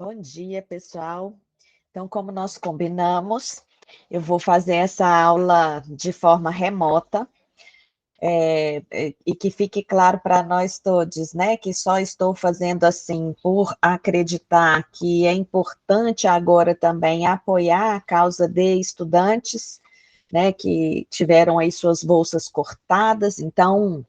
Bom dia, pessoal. Então, como nós combinamos, eu vou fazer essa aula de forma remota, e que fique claro para nós todos, né, que só estou fazendo assim por acreditar que é importante agora também apoiar a causa de estudantes, né, que tiveram aí suas bolsas cortadas. Então,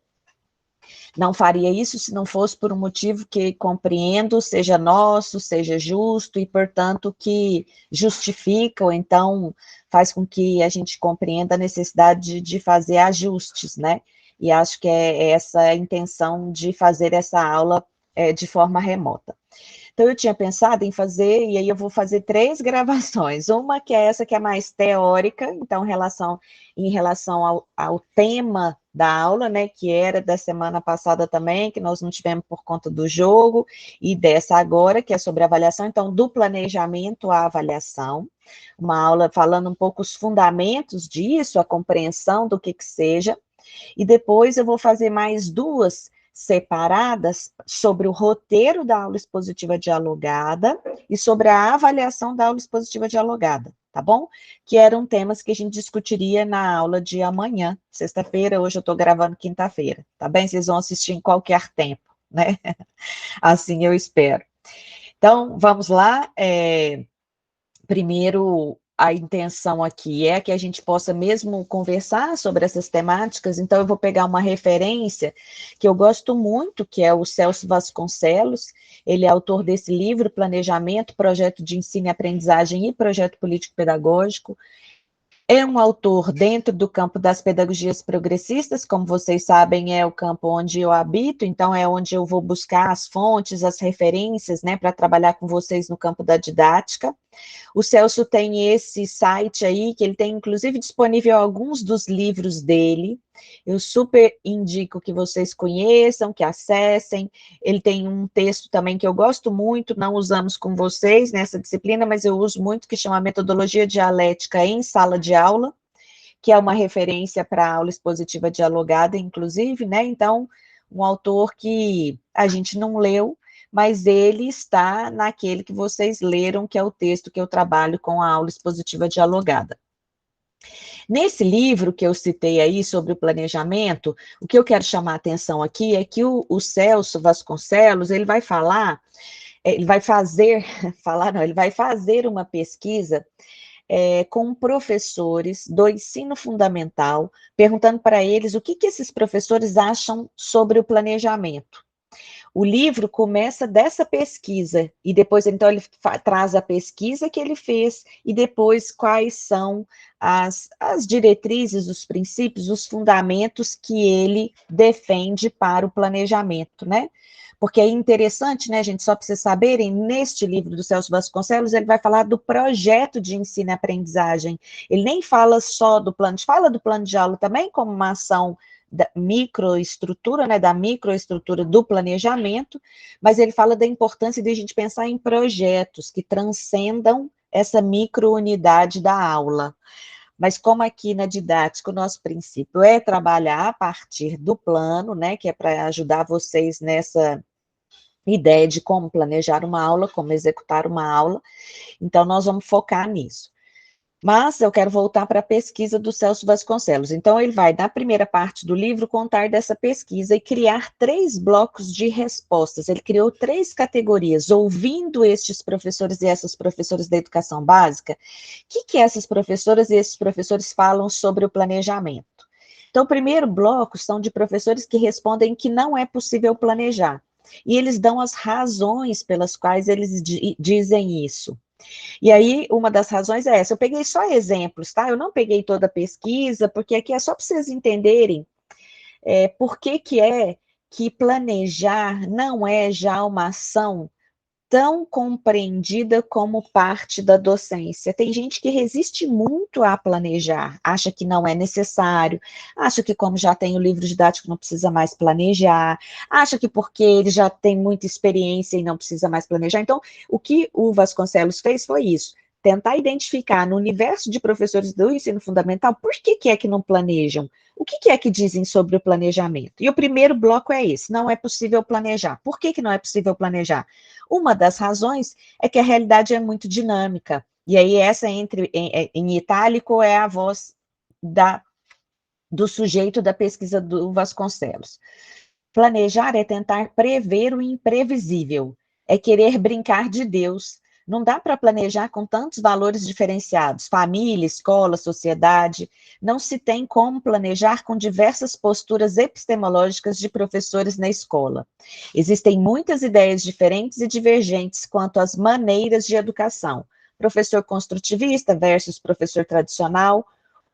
não faria isso se não fosse por um motivo que compreendo, seja nosso, seja justo e, portanto, que justifica ou então faz com que a gente compreenda a necessidade de fazer ajustes, né? E acho que é essa a intenção de fazer essa aula de forma remota. Então, eu tinha pensado em fazer, e aí eu vou fazer 3 gravações. Uma que é essa que é mais teórica, então, em relação ao tema da aula, né, que era da semana passada também, que nós não tivemos por conta do jogo, e dessa agora, que é sobre avaliação, então, do planejamento à avaliação. Uma aula falando um pouco os fundamentos disso, a compreensão do que seja. E depois eu vou fazer mais 2 separadas sobre o roteiro da aula expositiva dialogada e sobre a avaliação da aula expositiva dialogada, tá bom? Que eram temas que a gente discutiria na aula de amanhã, sexta-feira. Hoje eu estou gravando quinta-feira, tá bem? Vocês vão assistir em qualquer tempo, né? Assim eu espero. Então, vamos lá. Primeiro, a intenção aqui é que a gente possa mesmo conversar sobre essas temáticas. Então, eu vou pegar uma referência que eu gosto muito, que é o Celso Vasconcelos. Ele é autor desse livro, Planejamento, Projeto de Ensino e Aprendizagem e Projeto Político-Pedagógico. É um autor dentro do campo das pedagogias progressistas, como vocês sabem, é o campo onde eu habito, então é onde eu vou buscar as fontes, as referências, né, para trabalhar com vocês no campo da didática. O Celso tem esse site aí, que ele tem inclusive disponível alguns dos livros dele. Eu super indico que vocês conheçam, que acessem. Ele tem um texto também que eu gosto muito, não usamos com vocês nessa disciplina, mas eu uso muito, que chama Metodologia Dialética em Sala de Aula, que é uma referência para a aula expositiva dialogada, inclusive, né? Então, um autor que a gente não leu, mas ele está naquele que vocês leram, que é o texto que eu trabalho com a aula expositiva dialogada. Nesse livro que eu citei aí sobre o planejamento, o que eu quero chamar a atenção aqui é que o Celso Vasconcelos, ele vai falar, ele vai fazer, falar não, ele vai fazer uma pesquisa com professores do ensino fundamental, perguntando para eles o que esses professores acham sobre o planejamento. O livro começa dessa pesquisa, e depois, então, ele traz a pesquisa que ele fez, e depois quais são as diretrizes, os princípios, os fundamentos que ele defende para o planejamento, né? Porque é interessante, né, gente, só para vocês saberem, neste livro do Celso Vasconcelos, ele vai falar do projeto de ensino e aprendizagem. Ele nem fala só do plano, fala do plano de aula também como uma ação da microestrutura, né, da microestrutura do planejamento, mas ele fala da importância de a gente pensar em projetos que transcendam essa microunidade da aula. Mas como aqui na didática o nosso princípio é trabalhar a partir do plano, né, que é para ajudar vocês nessa ideia de como planejar uma aula, como executar uma aula, então nós vamos focar nisso. Mas eu quero voltar para a pesquisa do Celso Vasconcelos. Então, ele vai, na primeira parte do livro, contar dessa pesquisa e criar 3 blocos de respostas. Ele criou 3 categorias, ouvindo estes professores e essas professoras da educação básica, o que essas professoras e esses professores falam sobre o planejamento. Então, o primeiro bloco são de professores que respondem que não é possível planejar. E eles dão as razões pelas quais eles dizem isso. E aí, uma das razões é essa. Eu peguei só exemplos, tá? Eu não peguei toda a pesquisa, porque aqui é só para vocês entenderem por que é que planejar não é já uma ação tão compreendida como parte da docência. Tem gente que resiste muito a planejar, acha que não é necessário, acha que como já tem o livro didático não precisa mais planejar, acha que porque ele já tem muita experiência e não precisa mais planejar. Então, o que o Vasconcelos fez foi isso, tentar identificar no universo de professores do ensino fundamental por que é que não planejam, o que é que dizem sobre o planejamento. E o primeiro bloco é esse, não é possível planejar. Por que não é possível planejar? Uma das razões é que a realidade é muito dinâmica, e aí essa em itálico é a voz do sujeito da pesquisa do Vasconcelos. Planejar é tentar prever o imprevisível, é querer brincar de Deus. Não dá para planejar com tantos valores diferenciados, família, escola, sociedade. Não se tem como planejar com diversas posturas epistemológicas de professores na escola. Existem muitas ideias diferentes e divergentes quanto às maneiras de educação. Professor construtivista versus professor tradicional,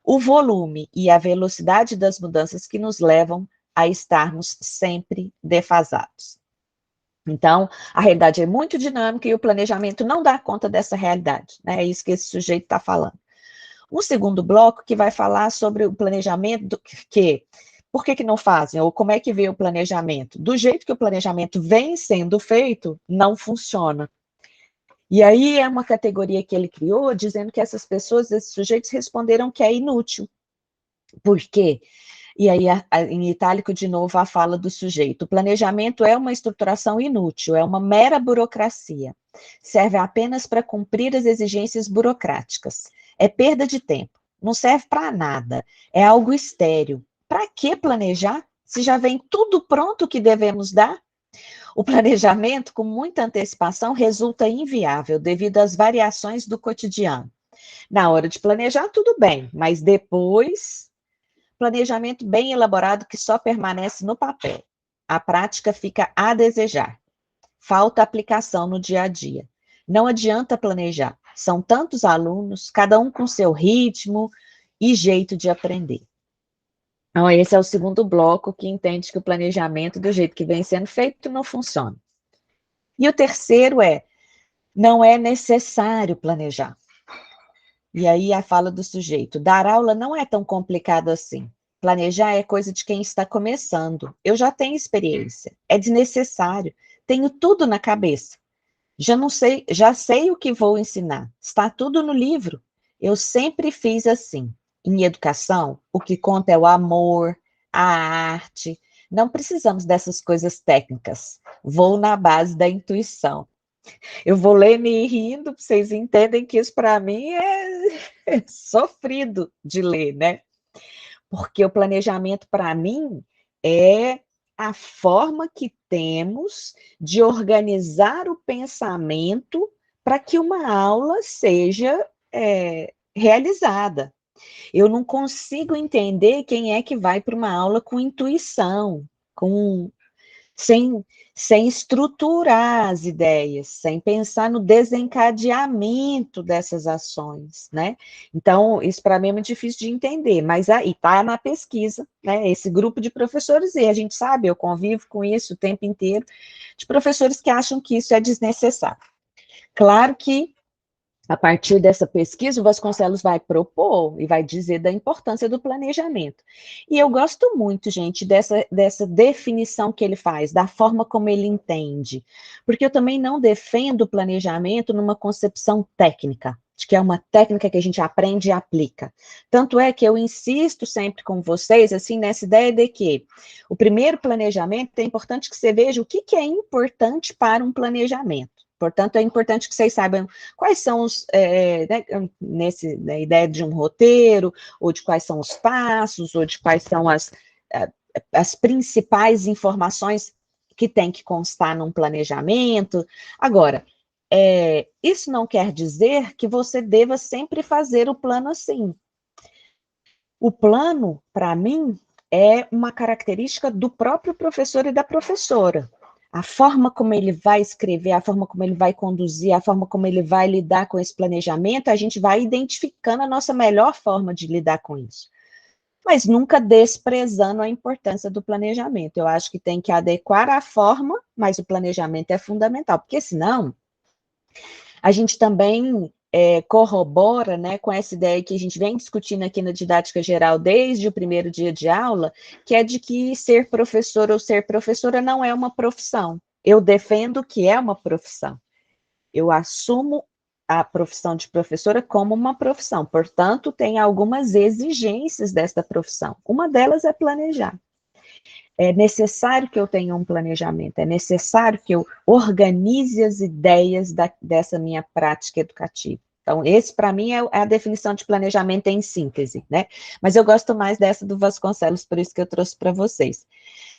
o volume e a velocidade das mudanças que nos levam a estarmos sempre defasados. Então, a realidade é muito dinâmica e o planejamento não dá conta dessa realidade, né? É isso que esse sujeito está falando. Um segundo bloco que vai falar sobre o planejamento, por que não fazem, ou como é que vê o planejamento? Do jeito que o planejamento vem sendo feito, não funciona. E aí é uma categoria que ele criou, dizendo que essas pessoas, esses sujeitos, responderam que é inútil. Por quê? E aí, em itálico, de novo, a fala do sujeito. O planejamento é uma estruturação inútil, é uma mera burocracia. Serve apenas para cumprir as exigências burocráticas. É perda de tempo, não serve para nada. É algo estéril. Para que planejar se já vem tudo pronto que devemos dar? O planejamento, com muita antecipação, resulta inviável devido às variações do cotidiano. Na hora de planejar, tudo bem, mas depois, planejamento bem elaborado que só permanece no papel. A prática fica a desejar. Falta aplicação no dia a dia. Não adianta planejar. São tantos alunos, cada um com seu ritmo e jeito de aprender. Então, esse é o segundo bloco que entende que o planejamento, do jeito que vem sendo feito, não funciona. E o terceiro não é necessário planejar. E aí a fala do sujeito, dar aula não é tão complicado assim. Planejar é coisa de quem está começando. Eu já tenho experiência, é desnecessário, tenho tudo na cabeça. Já sei o que vou ensinar, está tudo no livro. Eu sempre fiz assim. Em educação, o que conta é o amor, a arte. Não precisamos dessas coisas técnicas. Vou na base da intuição. Eu vou lendo e rindo, vocês entendem que isso para mim é sofrido de ler, né? Porque o planejamento para mim é a forma que temos de organizar o pensamento para que uma aula seja realizada. Eu não consigo entender quem é que vai para uma aula com intuição, sem, sem estruturar as ideias, sem pensar no desencadeamento dessas ações, né? Então, isso para mim é muito difícil de entender, mas aí está na pesquisa, né? Esse grupo de professores, e a gente sabe, eu convivo com isso o tempo inteiro, de professores que acham que isso é desnecessário. Claro que a partir dessa pesquisa, o Vasconcelos vai propor e vai dizer da importância do planejamento. E eu gosto muito, gente, dessa definição que ele faz, da forma como ele entende, porque eu também não defendo o planejamento numa concepção técnica, de que é uma técnica que a gente aprende e aplica. Tanto é que eu insisto sempre com vocês, assim, nessa ideia de que o primeiro planejamento é importante que você veja o que é importante para um planejamento. Portanto, é importante que vocês saibam quais são na ideia de um roteiro, ou de quais são os passos, ou de quais são as principais informações que tem que constar num planejamento. Agora, isso não quer dizer que você deva sempre fazer o plano assim. O plano, para mim, é uma característica do próprio professor e da professora. A forma como ele vai escrever, a forma como ele vai conduzir, a forma como ele vai lidar com esse planejamento, a gente vai identificando a nossa melhor forma de lidar com isso. Mas nunca desprezando a importância do planejamento. Eu acho que tem que adequar a forma, mas o planejamento é fundamental, porque senão a gente também corrobora, né, com essa ideia que a gente vem discutindo aqui na didática geral desde o primeiro dia de aula, que é de que ser professor ou ser professora não é uma profissão. Eu defendo que é uma profissão. Eu assumo a profissão de professora como uma profissão, portanto, tem algumas exigências desta profissão. Uma delas é planejar. É necessário que eu tenha um planejamento, é necessário que eu organize as ideias dessa minha prática educativa. Então, esse, para mim, é a definição de planejamento em síntese, né? Mas eu gosto mais dessa do Vasconcelos, por isso que eu trouxe para vocês.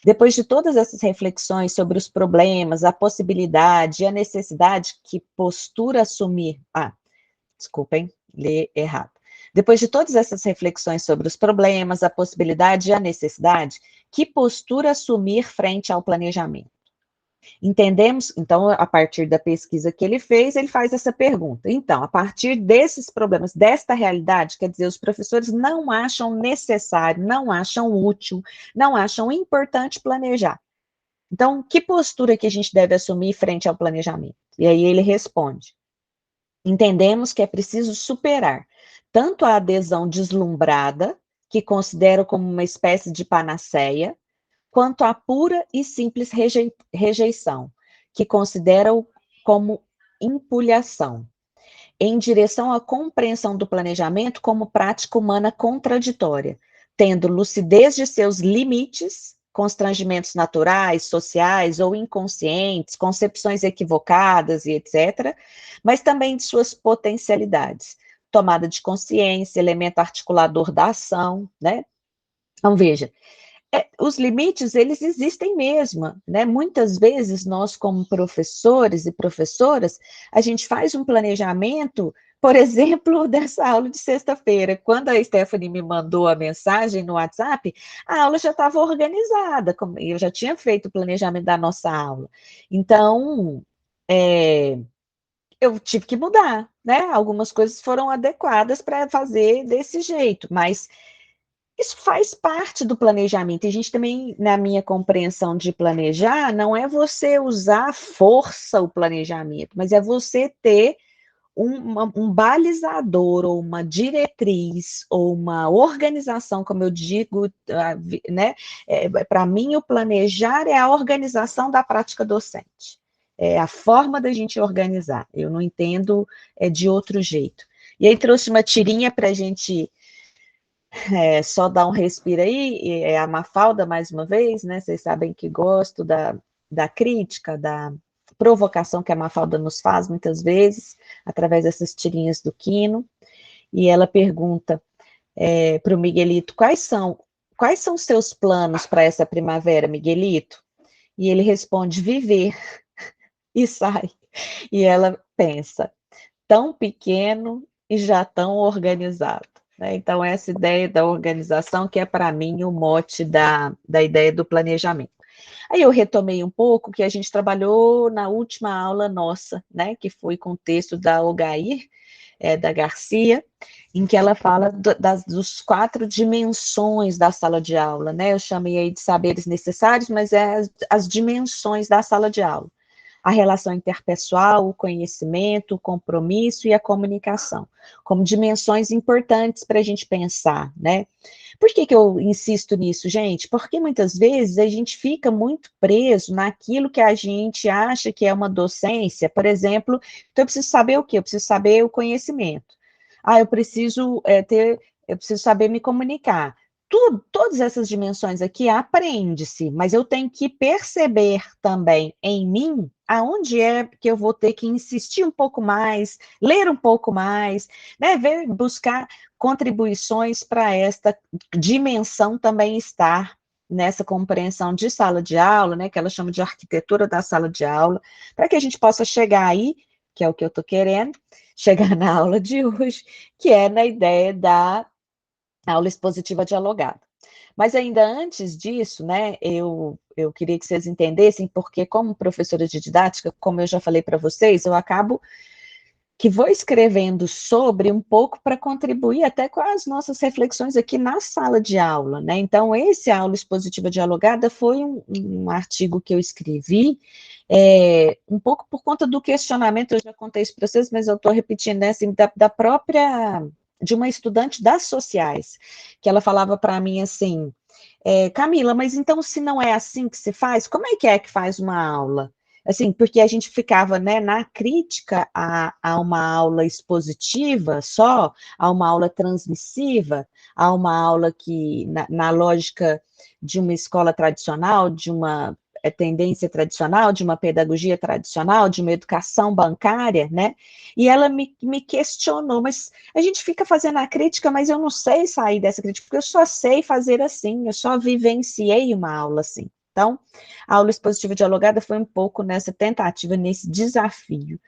Depois de todas essas reflexões sobre os problemas, a possibilidade e a necessidade, que postura assumir... desculpem, li errado. Depois de todas essas reflexões sobre os problemas, a possibilidade e a necessidade, que postura assumir frente ao planejamento? Entendemos, então, a partir da pesquisa que ele faz essa pergunta. Então, a partir desses problemas, desta realidade, quer dizer, os professores não acham necessário, não acham útil, não acham importante planejar. Então, que postura que a gente deve assumir frente ao planejamento? E aí ele responde: entendemos que é preciso superar tanto a adesão deslumbrada, que considero como uma espécie de panaceia, quanto a pura e simples rejeição, que considero como impulhação, em direção à compreensão do planejamento como prática humana contraditória, tendo lucidez de seus limites, constrangimentos naturais, sociais ou inconscientes, concepções equivocadas e etc., mas também de suas potencialidades, tomada de consciência, elemento articulador da ação, né? Então, veja, os limites, eles existem mesmo, né? Muitas vezes nós, como professores e professoras, a gente faz um planejamento, por exemplo, dessa aula de sexta-feira. Quando a Stephanie me mandou a mensagem no WhatsApp, a aula já estava organizada, eu já tinha feito o planejamento da nossa aula. Então, eu tive que mudar, né? Algumas coisas foram adequadas para fazer desse jeito, mas isso faz parte do planejamento. E a gente também, na minha compreensão de planejar, não é você usar à força o planejamento, mas é você ter um balizador, ou uma diretriz, ou uma organização, como eu digo, né? Para mim, o planejar é a organização da prática docente. É a forma da gente organizar. Eu não entendo de outro jeito. E aí trouxe uma tirinha para a gente só dar um respiro aí, a Mafalda, mais uma vez, né? Vocês sabem que gosto da crítica, da provocação que a Mafalda nos faz muitas vezes, através dessas tirinhas do Quino, e ela pergunta para o Miguelito, quais são os seus planos para essa primavera, Miguelito? E ele responde, viver, e sai. E ela pensa, tão pequeno e já tão organizado. Né? Então, essa ideia da organização, que é para mim o mote da ideia do planejamento. Aí eu retomei um pouco que a gente trabalhou na última aula nossa, né, que foi com o texto da Ogair, da Garcia, em que ela fala dos 4 dimensões da sala de aula, né? Eu chamei aí de saberes necessários, mas as dimensões da sala de aula. A relação interpessoal, o conhecimento, o compromisso e a comunicação, como dimensões importantes para a gente pensar, né? Por que eu insisto nisso, gente? Porque muitas vezes a gente fica muito preso naquilo que a gente acha que é uma docência, por exemplo, então eu preciso saber o quê? Eu preciso saber o conhecimento. Eu preciso eu preciso saber me comunicar. Todas essas dimensões aqui aprende-se, mas eu tenho que perceber também em mim aonde é que eu vou ter que insistir um pouco mais, ler um pouco mais, né, buscar contribuições para esta dimensão também estar nessa compreensão de sala de aula, né, que ela chama de arquitetura da sala de aula, para que a gente possa chegar aí, que é o que eu estou querendo, chegar na aula de hoje, que é na ideia da aula expositiva dialogada. Mas ainda antes disso, né, eu queria que vocês entendessem, porque como professora de didática, como eu já falei para vocês, eu acabo que vou escrevendo sobre um pouco para contribuir até com as nossas reflexões aqui na sala de aula, né? Então, esse aula expositiva dialogada foi um artigo que eu escrevi, um pouco por conta do questionamento, eu já contei isso para vocês, mas eu estou repetindo, né, assim, da própria, de uma estudante das sociais, que ela falava para mim assim, Camila, mas então se não é assim que se faz, como é que faz uma aula? assim, porque a gente ficava, né, na crítica a uma aula expositiva só, a uma aula transmissiva, a uma aula que, na lógica de uma escola tradicional, de uma tendência tradicional, de uma pedagogia tradicional, de uma educação bancária, né? E ela me questionou, mas a gente fica fazendo a crítica, mas eu não sei sair dessa crítica, porque eu só sei fazer assim, eu só vivenciei uma aula assim. Então, a aula expositiva dialogada foi um pouco nessa tentativa, nesse desafio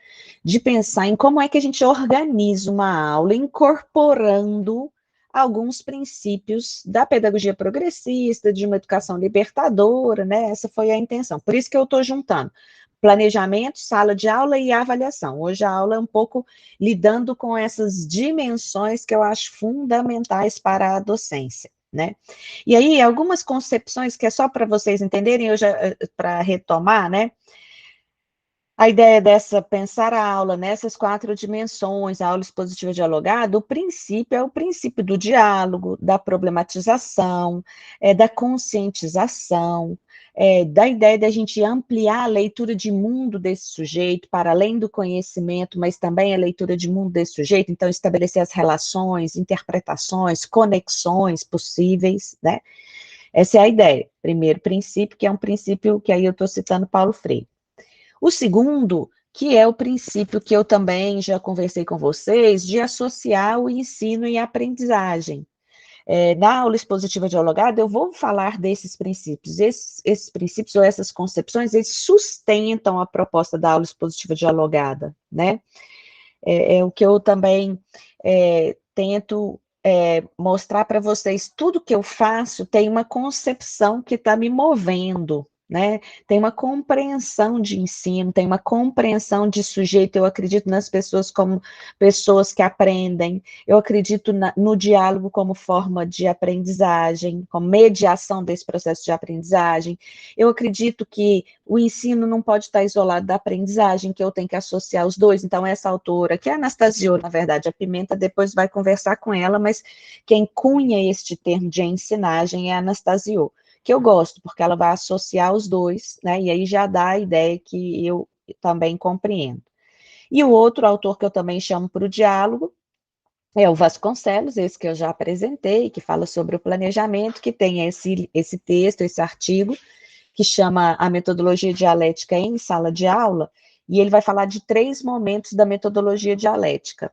de pensar em como é que a gente organiza uma aula incorporando alguns princípios da pedagogia progressista, de uma educação libertadora, né? Essa foi a intenção. Por isso que eu estou juntando planejamento, sala de aula e avaliação. Hoje a aula é um pouco lidando com essas dimensões que eu acho fundamentais para a docência, né? E aí, algumas concepções que é só para vocês entenderem, eu já para retomar, né? A ideia dessa, pensar a aula nessas 4 dimensões, a aula expositiva dialogada, o princípio é o princípio do diálogo, da problematização, da conscientização, da ideia da gente ampliar a leitura de mundo desse sujeito, para além do conhecimento, mas também a leitura de mundo desse sujeito, então estabelecer as relações, interpretações, conexões possíveis, né? Essa é a ideia. Primeiro princípio, que é um princípio que aí eu estou citando Paulo Freire. O segundo, que é o princípio que eu também já conversei com vocês, de associar o ensino e a aprendizagem. Na aula expositiva dialogada, eu vou falar desses princípios. Esses princípios ou essas concepções, eles sustentam a proposta da aula expositiva dialogada, né? É o que eu também tento mostrar para vocês. Tudo que eu faço tem uma concepção que está me movendo, né? Tem uma compreensão de ensino, tem uma compreensão de sujeito. Eu acredito nas pessoas como pessoas que aprendem, eu acredito no diálogo como forma de aprendizagem, como mediação desse processo de aprendizagem. Eu acredito que o ensino não pode estar isolado da aprendizagem, que eu tenho que associar os dois. Então, essa autora, que é a Anastasia, na verdade, a Pimenta depois vai conversar com ela, mas quem cunha este termo de ensinagem é a Anastasia, que eu gosto, porque ela vai associar os dois, né, e aí já dá a ideia que eu também compreendo. E o outro autor que eu também chamo para o diálogo é o Vasconcelos, esse que eu já apresentei, que fala sobre o planejamento, que tem esse texto, esse artigo, que chama A Metodologia Dialética em Sala de Aula, e ele vai falar de 3 momentos da metodologia dialética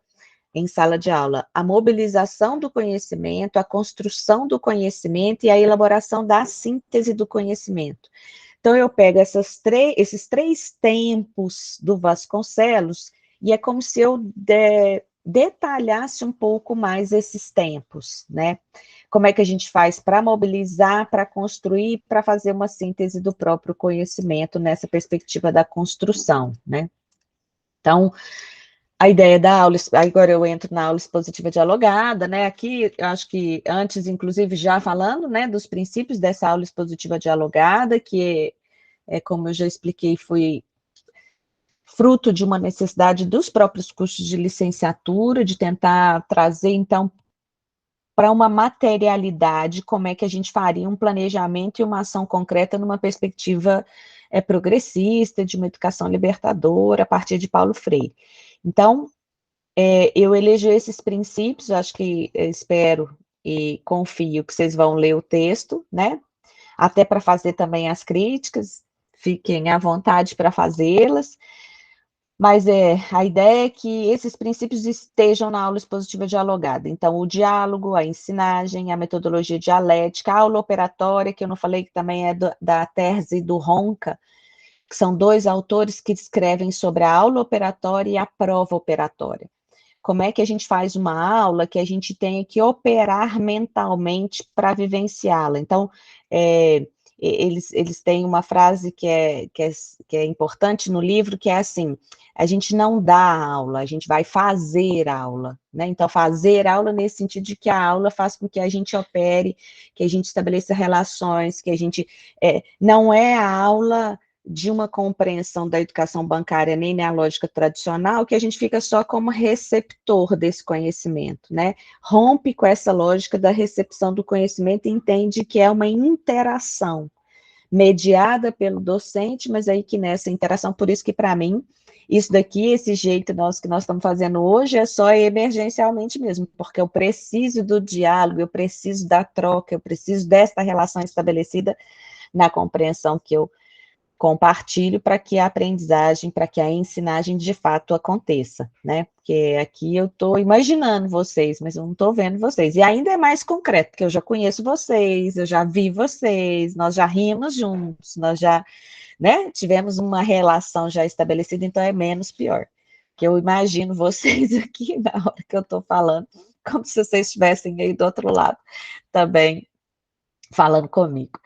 em sala de aula: a mobilização do conhecimento, a construção do conhecimento e a elaboração da síntese do conhecimento. Então, eu pego esses 3 tempos do Vasconcelos, e é como se eu detalhasse um pouco mais esses tempos, né? Como é que a gente faz para mobilizar, para construir, para fazer uma síntese do próprio conhecimento nessa perspectiva da construção, né? Então, a ideia da aula, agora eu entro na aula expositiva dialogada, né? Aqui, eu acho que antes, inclusive, já falando, né, dos princípios dessa aula expositiva dialogada, que como eu já expliquei, foi fruto de uma necessidade dos próprios cursos de licenciatura, de tentar trazer, então, para uma materialidade, como é que a gente faria um planejamento e uma ação concreta numa perspectiva progressista, de uma educação libertadora, a partir de Paulo Freire. Então, eu elegi esses princípios, acho que espero e confio que vocês vão ler o texto, né? Até para fazer também as críticas, fiquem à vontade para fazê-las, mas a ideia é que esses princípios estejam na aula expositiva dialogada. Então, o diálogo, a ensinagem, a metodologia dialética, a aula operatória, que eu não falei, que também é da Terzi e do Ronca, que são 2 autores que escrevem sobre a aula operatória e a prova operatória. Como é que a gente faz uma aula que a gente tenha que operar mentalmente para vivenciá-la? Então, eles têm uma frase que é importante no livro, que é assim: a gente não dá aula, a gente vai fazer aula, né? Então, fazer aula nesse sentido de que a aula faz com que a gente opere, que a gente estabeleça relações, que a gente... não é a aula de uma compreensão da educação bancária, nem na lógica tradicional, que a gente fica só como receptor desse conhecimento, né? Rompe com essa lógica da recepção do conhecimento e entende que é uma interação. mediada pelo docente, mas aí que nessa interação, por isso que para mim, isso daqui, esse jeito que nós estamos fazendo hoje é só emergencialmente mesmo, porque eu preciso do diálogo, eu preciso da troca, eu preciso desta relação estabelecida na compreensão que eu compartilho para que a aprendizagem, para que a ensinagem de fato aconteça, né? Porque aqui eu estou imaginando vocês, mas eu não estou vendo vocês. E ainda é mais concreto, porque eu já conheço vocês, eu já vi vocês, nós já rimos juntos, nós já, né, tivemos uma relação já estabelecida, então é menos pior. Que eu imagino vocês aqui na hora que eu estou falando, como se vocês estivessem aí do outro lado também falando comigo.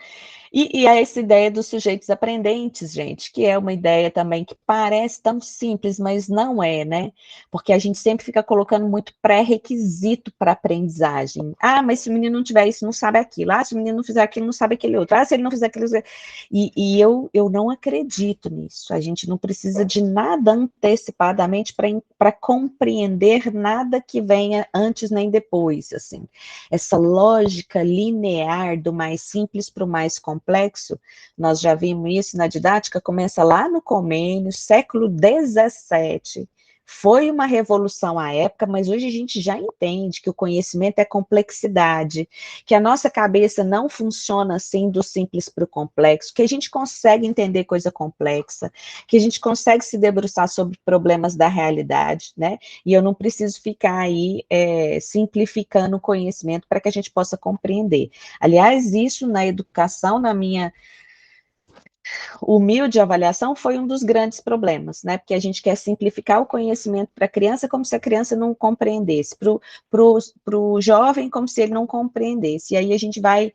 E essa ideia dos sujeitos aprendentes, gente, que é uma ideia também que parece tão simples, mas não é, né? Porque a gente sempre fica colocando muito pré-requisito para aprendizagem. Ah, mas se o menino não tiver isso, não sabe aquilo. Ah, se o menino não fizer aquilo, não sabe aquele outro. Ah, se ele não fizer aquilo... E eu não acredito nisso. A gente não precisa de nada antecipadamente para compreender nada que venha antes nem depois, assim. Essa lógica linear do mais simples para o mais complexo, nós já vimos isso na didática, começa lá no Comênio, século XVII, foi uma revolução à época, mas hoje a gente já entende que o conhecimento é complexidade, que a nossa cabeça não funciona assim do simples para o complexo, que a gente consegue entender coisa complexa, que a gente consegue se debruçar sobre problemas da realidade, né? E eu não preciso ficar aí simplificando o conhecimento para que a gente possa compreender. Aliás, isso na educação, na minha humilde avaliação, foi um dos grandes problemas, né? Porque a gente quer simplificar o conhecimento para a criança como se a criança não compreendesse, para o jovem como se ele não compreendesse. E aí a gente vai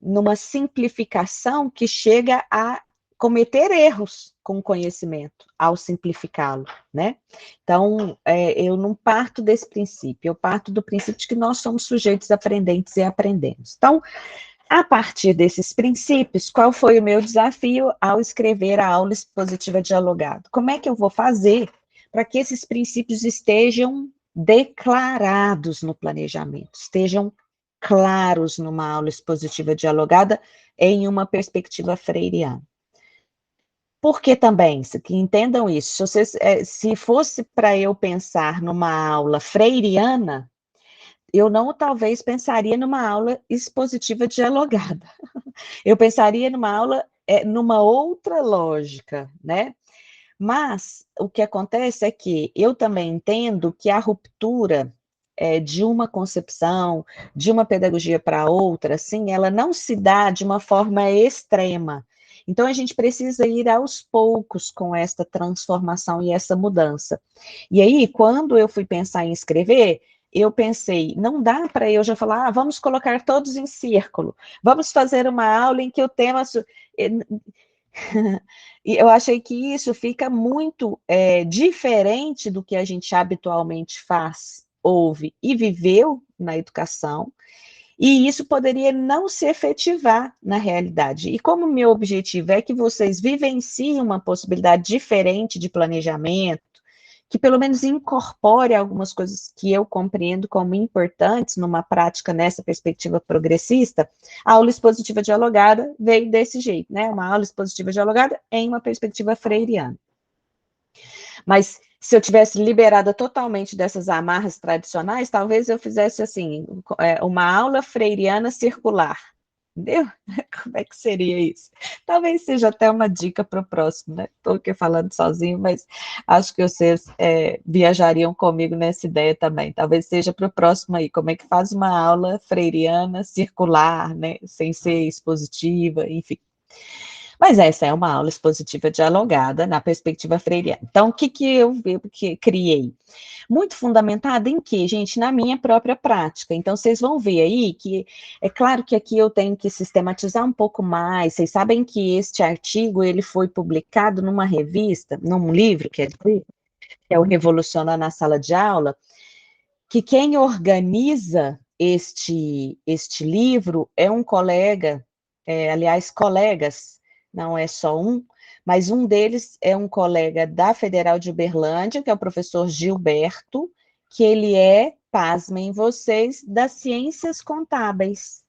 numa simplificação que chega a cometer erros com o conhecimento, ao simplificá-lo, né? Então, eu não parto desse princípio, eu parto do princípio de que nós somos sujeitos aprendentes e aprendemos. Então, a partir desses princípios, qual foi o meu desafio ao escrever a aula expositiva dialogada? Como é que eu vou fazer para que esses princípios estejam declarados no planejamento, estejam claros numa aula expositiva dialogada em uma perspectiva freiriana? Porque também, que entendam isso, se fosse para eu pensar numa aula freiriana, eu não talvez pensaria numa aula expositiva dialogada. Eu pensaria numa aula, numa outra lógica, né? Mas o que acontece é que eu também entendo que a ruptura de uma concepção, de uma pedagogia para outra, assim, ela não se dá de uma forma extrema. Então, a gente precisa ir aos poucos com esta transformação e essa mudança. E aí, quando eu fui pensar em escrever, eu pensei, não dá para eu já falar, vamos colocar todos em círculo, vamos fazer uma aula em que o tema... E eu achei que isso fica muito diferente do que a gente habitualmente faz, ouve e viveu na educação, e isso poderia não se efetivar na realidade. E como meu objetivo é que vocês vivenciem uma possibilidade diferente de planejamento, que pelo menos incorpore algumas coisas que eu compreendo como importantes numa prática nessa perspectiva progressista, a aula expositiva dialogada veio desse jeito, né? Uma aula expositiva dialogada em uma perspectiva freiriana. Mas se eu tivesse liberada totalmente dessas amarras tradicionais, talvez eu fizesse assim, uma aula freiriana circular. Entendeu? Como é que seria isso? Talvez seja até uma dica para o próximo, né? Estou aqui falando sozinho, mas acho que vocês viajariam comigo nessa ideia também. Talvez seja para o próximo aí, como é que faz uma aula freiriana circular, né? Sem ser expositiva, enfim. Mas essa é uma aula expositiva dialogada na perspectiva freiriana. Então, o que eu criei? Muito fundamentada em quê, gente? Na minha própria prática. Então, vocês vão ver aí que, é claro que aqui eu tenho que sistematizar um pouco mais. Vocês sabem que este artigo, ele foi publicado numa revista, num livro, que é o Revolucionar na Sala de Aula, que quem organiza este livro é um colega, aliás, colegas, não é só um, mas um deles é um colega da Federal de Uberlândia, que é o professor Gilberto, que ele pasmem vocês, das ciências contábeis.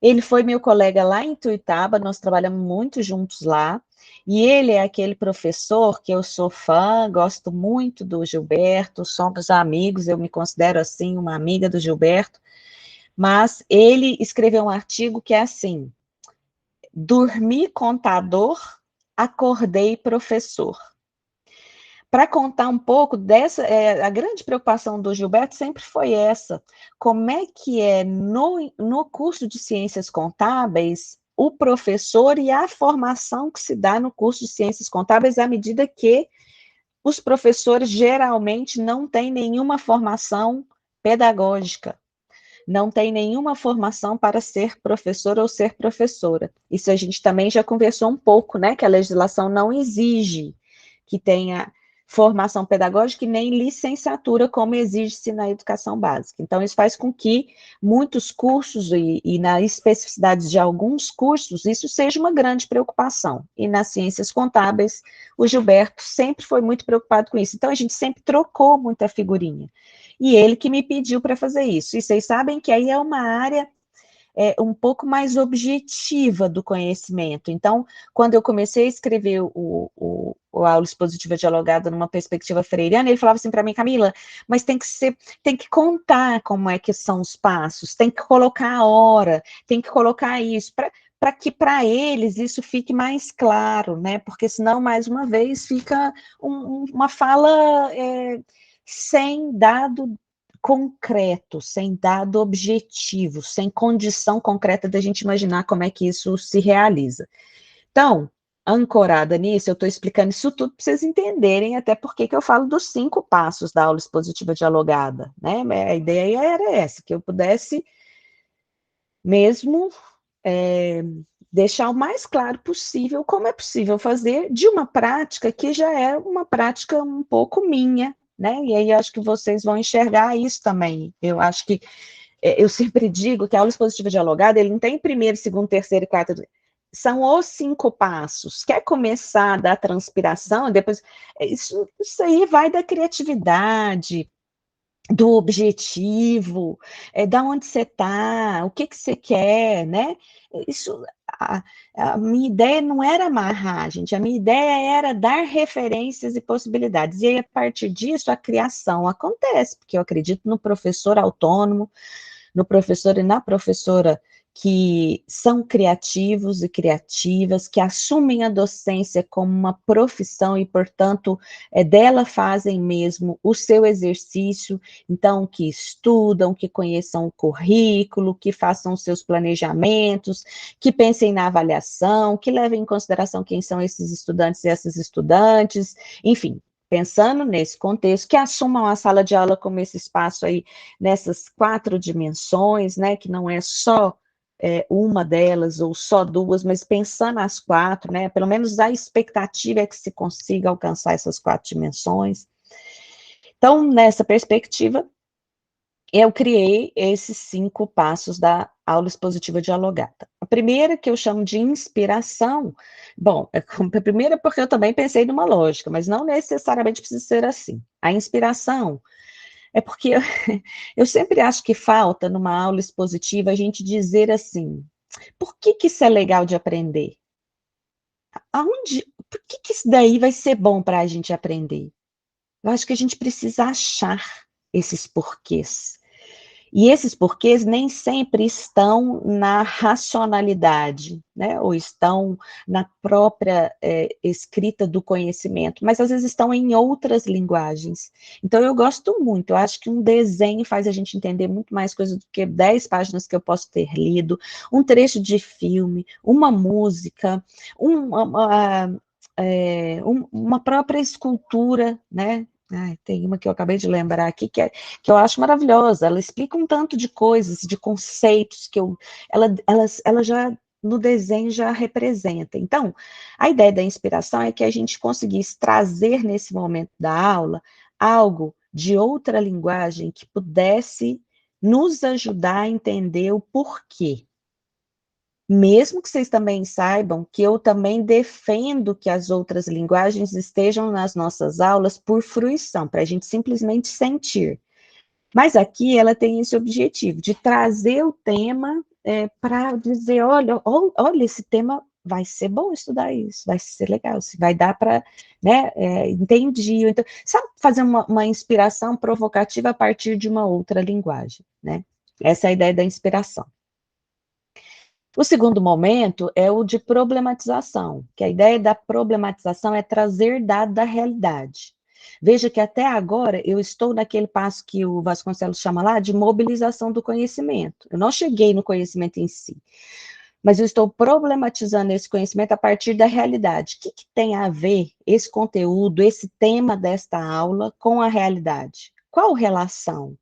Ele foi meu colega lá em Tuiutaba, nós trabalhamos muito juntos lá, e ele é aquele professor que eu sou fã, gosto muito do Gilberto, somos amigos, eu me considero assim, uma amiga do Gilberto, mas ele escreveu um artigo que é assim: dormi contador, acordei professor. Para contar um pouco dessa, a grande preocupação do Gilberto sempre foi essa: como é que é no curso de Ciências Contábeis o professor e a formação que se dá no curso de Ciências Contábeis à medida que os professores geralmente não têm nenhuma formação pedagógica, não tem nenhuma formação para ser professor ou ser professora. Isso a gente também já conversou um pouco, né, que a legislação não exige que tenha formação pedagógica e nem licenciatura, como exige-se na educação básica. Então, isso faz com que muitos cursos, e na especificidade de alguns cursos, isso seja uma grande preocupação. E nas ciências contábeis, o Gilberto sempre foi muito preocupado com isso. Então, a gente sempre trocou muita figurinha. E ele que me pediu para fazer isso. E vocês sabem que aí é uma área um pouco mais objetiva do conhecimento. Então, quando eu comecei a escrever o aula expositiva dialogada numa perspectiva freiriana, ele falava assim para mim: Camila, mas tem que contar como é que são os passos, tem que colocar a hora, tem que colocar isso, para que para eles isso fique mais claro, né? Porque senão, mais uma vez, fica uma fala sem dado concreto, sem dado objetivo, sem condição concreta da gente imaginar como é que isso se realiza. Então, ancorada nisso, eu estou explicando isso tudo para vocês entenderem até porque que eu falo dos 5 passos da aula expositiva dialogada, né? A ideia era essa, que eu pudesse mesmo deixar o mais claro possível como é possível fazer de uma prática que já é uma prática um pouco minha, né? E aí acho que vocês vão enxergar isso também. Eu acho que eu sempre digo que a aula expositiva dialogada, ele não tem primeiro, segundo, terceiro e quarto, são os 5 passos. Quer começar da transpiração, depois isso aí vai da criatividade, do objetivo, da onde você está, o que você quer, né? Isso, a minha ideia não era amarrar, gente, a minha ideia era dar referências e possibilidades. E aí, a partir disso, a criação acontece, porque eu acredito no professor autônomo, no professor e na professora que são criativos e criativas, que assumem a docência como uma profissão e, portanto, dela fazem mesmo o seu exercício, então, que estudam, que conheçam o currículo, que façam os seus planejamentos, que pensem na avaliação, que levem em consideração quem são esses estudantes e essas estudantes, enfim, pensando nesse contexto, que assumam a sala de aula como esse espaço aí, nessas 4 dimensões, né, que não é só uma delas ou só 2, mas pensando as 4, né, pelo menos a expectativa é que se consiga alcançar essas 4 dimensões. Então, nessa perspectiva, eu criei esses 5 passos da aula expositiva dialogada. A primeira, que eu chamo de inspiração, bom, a primeira porque eu também pensei numa lógica, mas não necessariamente precisa ser assim. A inspiração é porque eu sempre acho que falta, numa aula expositiva, a gente dizer assim: por que isso é legal de aprender? Por que isso daí vai ser bom para a gente aprender? Eu acho que a gente precisa achar esses porquês. E esses porquês nem sempre estão na racionalidade, né? Ou estão na própria escrita do conhecimento, mas às vezes estão em outras linguagens. Então, eu gosto muito, eu acho que um desenho faz a gente entender muito mais coisa do que 10 páginas que eu posso ter lido, um trecho de filme, uma música, uma própria escultura, né? Ai, tem uma que eu acabei de lembrar aqui que eu acho maravilhosa. Ela explica um tanto de coisas, de conceitos que ela já no desenho já representa. Então, a ideia da inspiração é que a gente conseguisse trazer nesse momento da aula algo de outra linguagem que pudesse nos ajudar a entender o porquê. Mesmo que vocês também saibam que eu também defendo que as outras linguagens estejam nas nossas aulas por fruição, para a gente simplesmente sentir. Mas aqui ela tem esse objetivo de trazer o tema para dizer, olha, esse tema vai ser bom estudar isso, vai ser legal, vai dar para, né, entendi. Então, sabe, fazer uma inspiração provocativa a partir de uma outra linguagem, né? Essa é a ideia da inspiração. O segundo momento é o de problematização, que a ideia da problematização é trazer dado da realidade. Veja que até agora eu estou naquele passo que o Vasconcelos chama lá de mobilização do conhecimento. Eu não cheguei no conhecimento em si, mas eu estou problematizando esse conhecimento a partir da realidade. O que tem a ver esse conteúdo, esse tema desta aula com a realidade? Qual relação?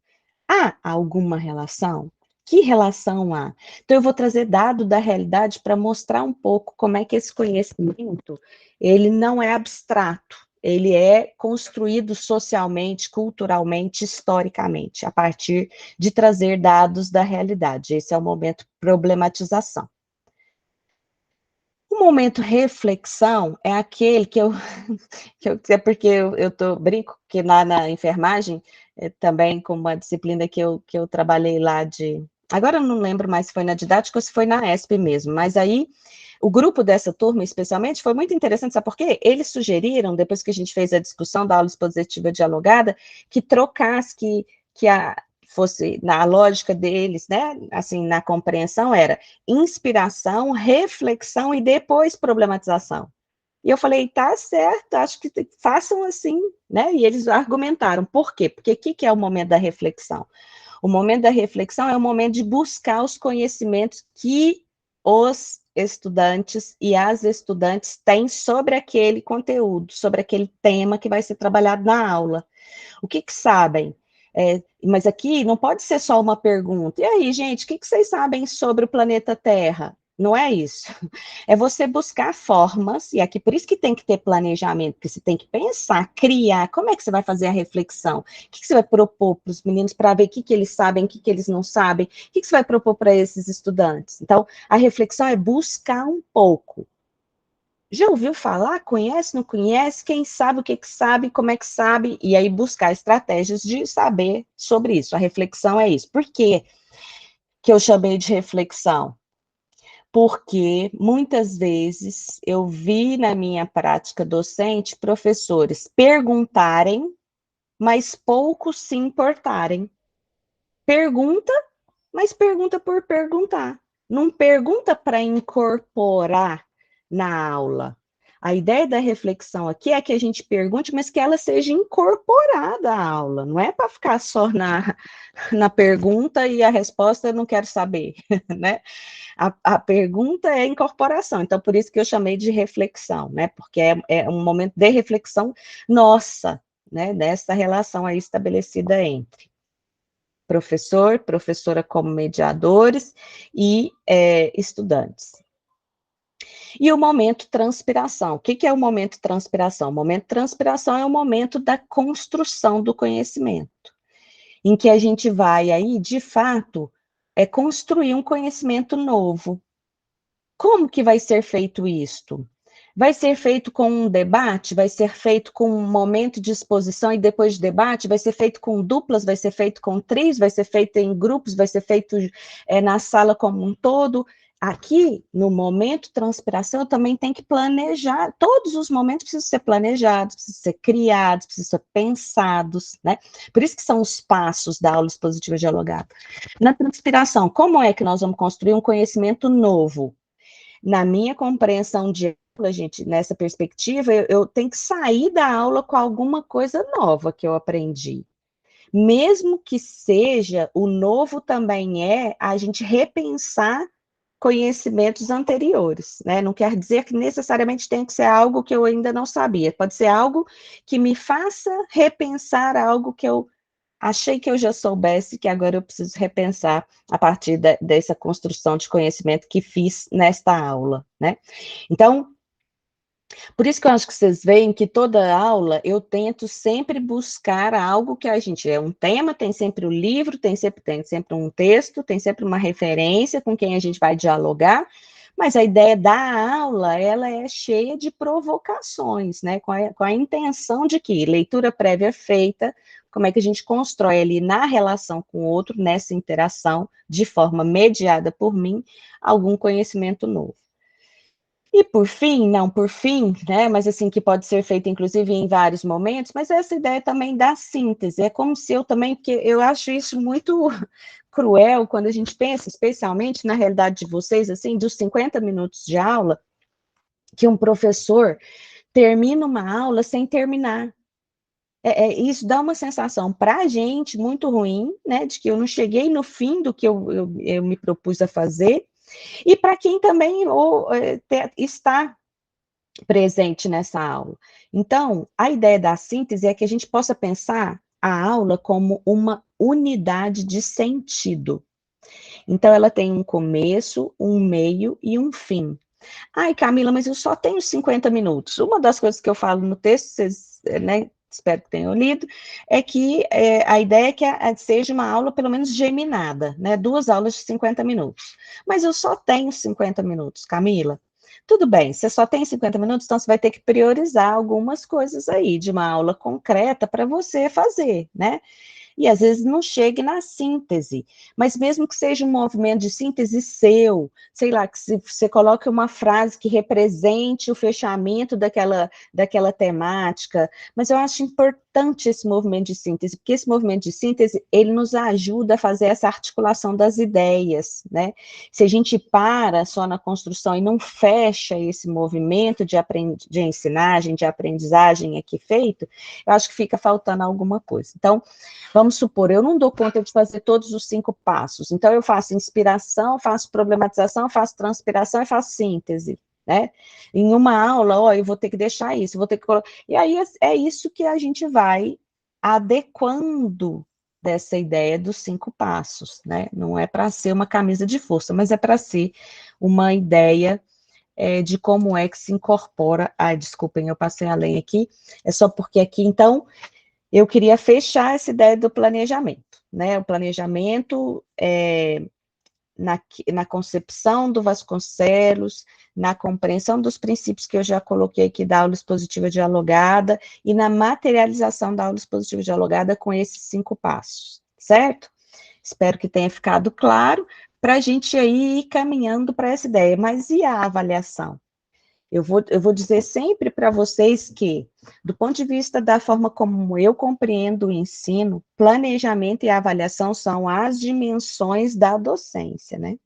Há alguma relação? Que relação há? Então, eu vou trazer dado da realidade para mostrar um pouco como é que esse conhecimento, ele não é abstrato, ele é construído socialmente, culturalmente, historicamente, a partir de trazer dados da realidade. Esse é o momento problematização. O momento reflexão é aquele que é porque brinco que lá na enfermagem, também com uma disciplina que eu trabalhei lá agora eu não lembro mais se foi na didática ou se foi na ESP mesmo, mas aí o grupo dessa turma, especialmente, foi muito interessante, sabe por quê? Eles sugeriram, depois que a gente fez a discussão da aula expositiva dialogada, que trocasse, que fosse, na lógica deles, né, assim, na compreensão, era inspiração, reflexão e depois problematização. E eu falei, tá certo, acho que façam assim, né? E eles argumentaram, por quê? Porque o que é o momento da reflexão? O momento da reflexão é o momento de buscar os conhecimentos que os estudantes e as estudantes têm sobre aquele conteúdo, sobre aquele tema que vai ser trabalhado na aula. O que sabem? Mas aqui não pode ser só uma pergunta. E aí, gente, o que vocês sabem sobre o planeta Terra? Não é isso. É você buscar formas, e aqui por isso que tem que ter planejamento, porque você tem que pensar, criar, como é que você vai fazer a reflexão? O que você vai propor para os meninos para ver o que eles sabem, o que eles não sabem? O que você vai propor para esses estudantes? Então, a reflexão é buscar um pouco. Já ouviu falar? Conhece, não conhece? Quem sabe o que sabe, como é que sabe? E aí buscar estratégias de saber sobre isso. A reflexão é isso. Por que eu chamei de reflexão? Porque muitas vezes eu vi na minha prática docente professores perguntarem, mas poucos se importarem. Pergunta, mas pergunta por perguntar. Não pergunta para incorporar na aula. A ideia da reflexão aqui é que a gente pergunte, mas que ela seja incorporada à aula. Não é para ficar só na pergunta e a resposta eu não quero saber, né? A pergunta é incorporação, então por isso que eu chamei de reflexão, né? Porque é um momento de reflexão nossa, né? Dessa relação aí estabelecida entre professor, professora como mediadores e estudantes. E o momento transpiração. O que é o momento transpiração? O momento transpiração é o momento da construção do conhecimento, em que a gente vai aí, de fato, construir um conhecimento novo. Como que vai ser feito isto? Vai ser feito com um debate, vai ser feito com um momento de exposição e depois de debate, vai ser feito com duplas, vai ser feito com trios, vai ser feito em grupos, vai ser feito na sala como um todo. Aqui, no momento transpiração, eu também tenho que planejar, todos os momentos precisam ser planejados, precisam ser criados, precisam ser pensados, né? Por isso que são os passos da aula expositiva dialogada. Na transpiração, como é que nós vamos construir um conhecimento novo? Na minha compreensão de aula, gente, nessa perspectiva, eu tenho que sair da aula com alguma coisa nova que eu aprendi. Mesmo que seja, o novo também é a gente repensar conhecimentos anteriores, né? Não quer dizer que necessariamente tem que ser algo que eu ainda não sabia, pode ser algo que me faça repensar algo que eu achei que eu já soubesse, que agora eu preciso repensar a partir dessa construção de conhecimento que fiz nesta aula, né? Então, por isso que eu acho que vocês veem que toda aula eu tento sempre buscar algo que a gente, um tema, tem sempre o livro, tem sempre um texto, tem sempre uma referência com quem a gente vai dialogar, Mas a ideia da aula, ela é cheia de provocações, né? Com a intenção de que leitura prévia feita, como é que a gente constrói ali na relação com o outro, nessa interação, de forma mediada por mim, algum conhecimento novo. E por fim, não por fim, né, mas assim, que pode ser feito inclusive em vários momentos, mas essa ideia também da síntese, é como se eu também, porque eu acho isso muito cruel quando a gente pensa, especialmente na realidade de vocês, assim, dos 50 minutos de aula, que um professor termina uma aula sem terminar. Isso dá uma sensação para a gente muito ruim, né, de que eu não cheguei no fim do que eu me propus a fazer, e para quem também está presente nessa aula. Então, a ideia da síntese é que a gente possa pensar a aula como uma unidade de sentido. Então, ela tem um começo, um meio e um fim. Ai, Camila, mas eu só tenho 50 minutos. Uma das coisas que eu falo no texto, vocês, né, espero que tenham lido, é que a ideia é que seja uma aula pelo menos geminada, né, 2 aulas de 50 minutos. Mas eu só tenho 50 minutos, Camila. Tudo bem, você só tem 50 minutos, então você vai ter que priorizar algumas coisas aí de uma aula concreta para você fazer, né? E às vezes não chegue na síntese, mas mesmo que seja um movimento de síntese seu, sei lá, que você coloque uma frase que represente o fechamento daquela temática, mas eu acho importante esse movimento de síntese, porque esse movimento de síntese, ele nos ajuda a fazer essa articulação das ideias, né? Se a gente para só na construção e não fecha esse movimento de ensinagem, de aprendizagem aqui feito, eu acho que fica faltando alguma coisa. Então, vamos supor, eu não dou conta de fazer todos os 5 passos, então eu faço inspiração, faço problematização, faço transpiração e faço síntese, né? Em uma aula, ó, eu vou ter que deixar isso, vou ter que colocar. E aí é isso que a gente vai adequando dessa ideia dos 5 passos, né? Não é para ser uma camisa de força, mas é para ser uma ideia de como é que se incorpora. Ai, desculpem, eu passei além aqui, é só porque aqui, então, eu queria fechar essa ideia do planejamento, né? O planejamento na concepção do Vasconcelos, na compreensão dos princípios que eu já coloquei aqui da aula expositiva dialogada e na materialização da aula expositiva dialogada com esses 5 passos, certo? Espero que tenha ficado claro para a gente aí ir caminhando para essa ideia. Mas e a avaliação? Eu vou dizer sempre para vocês que, do ponto de vista da forma como eu compreendo o ensino, planejamento e avaliação são as dimensões da docência, né?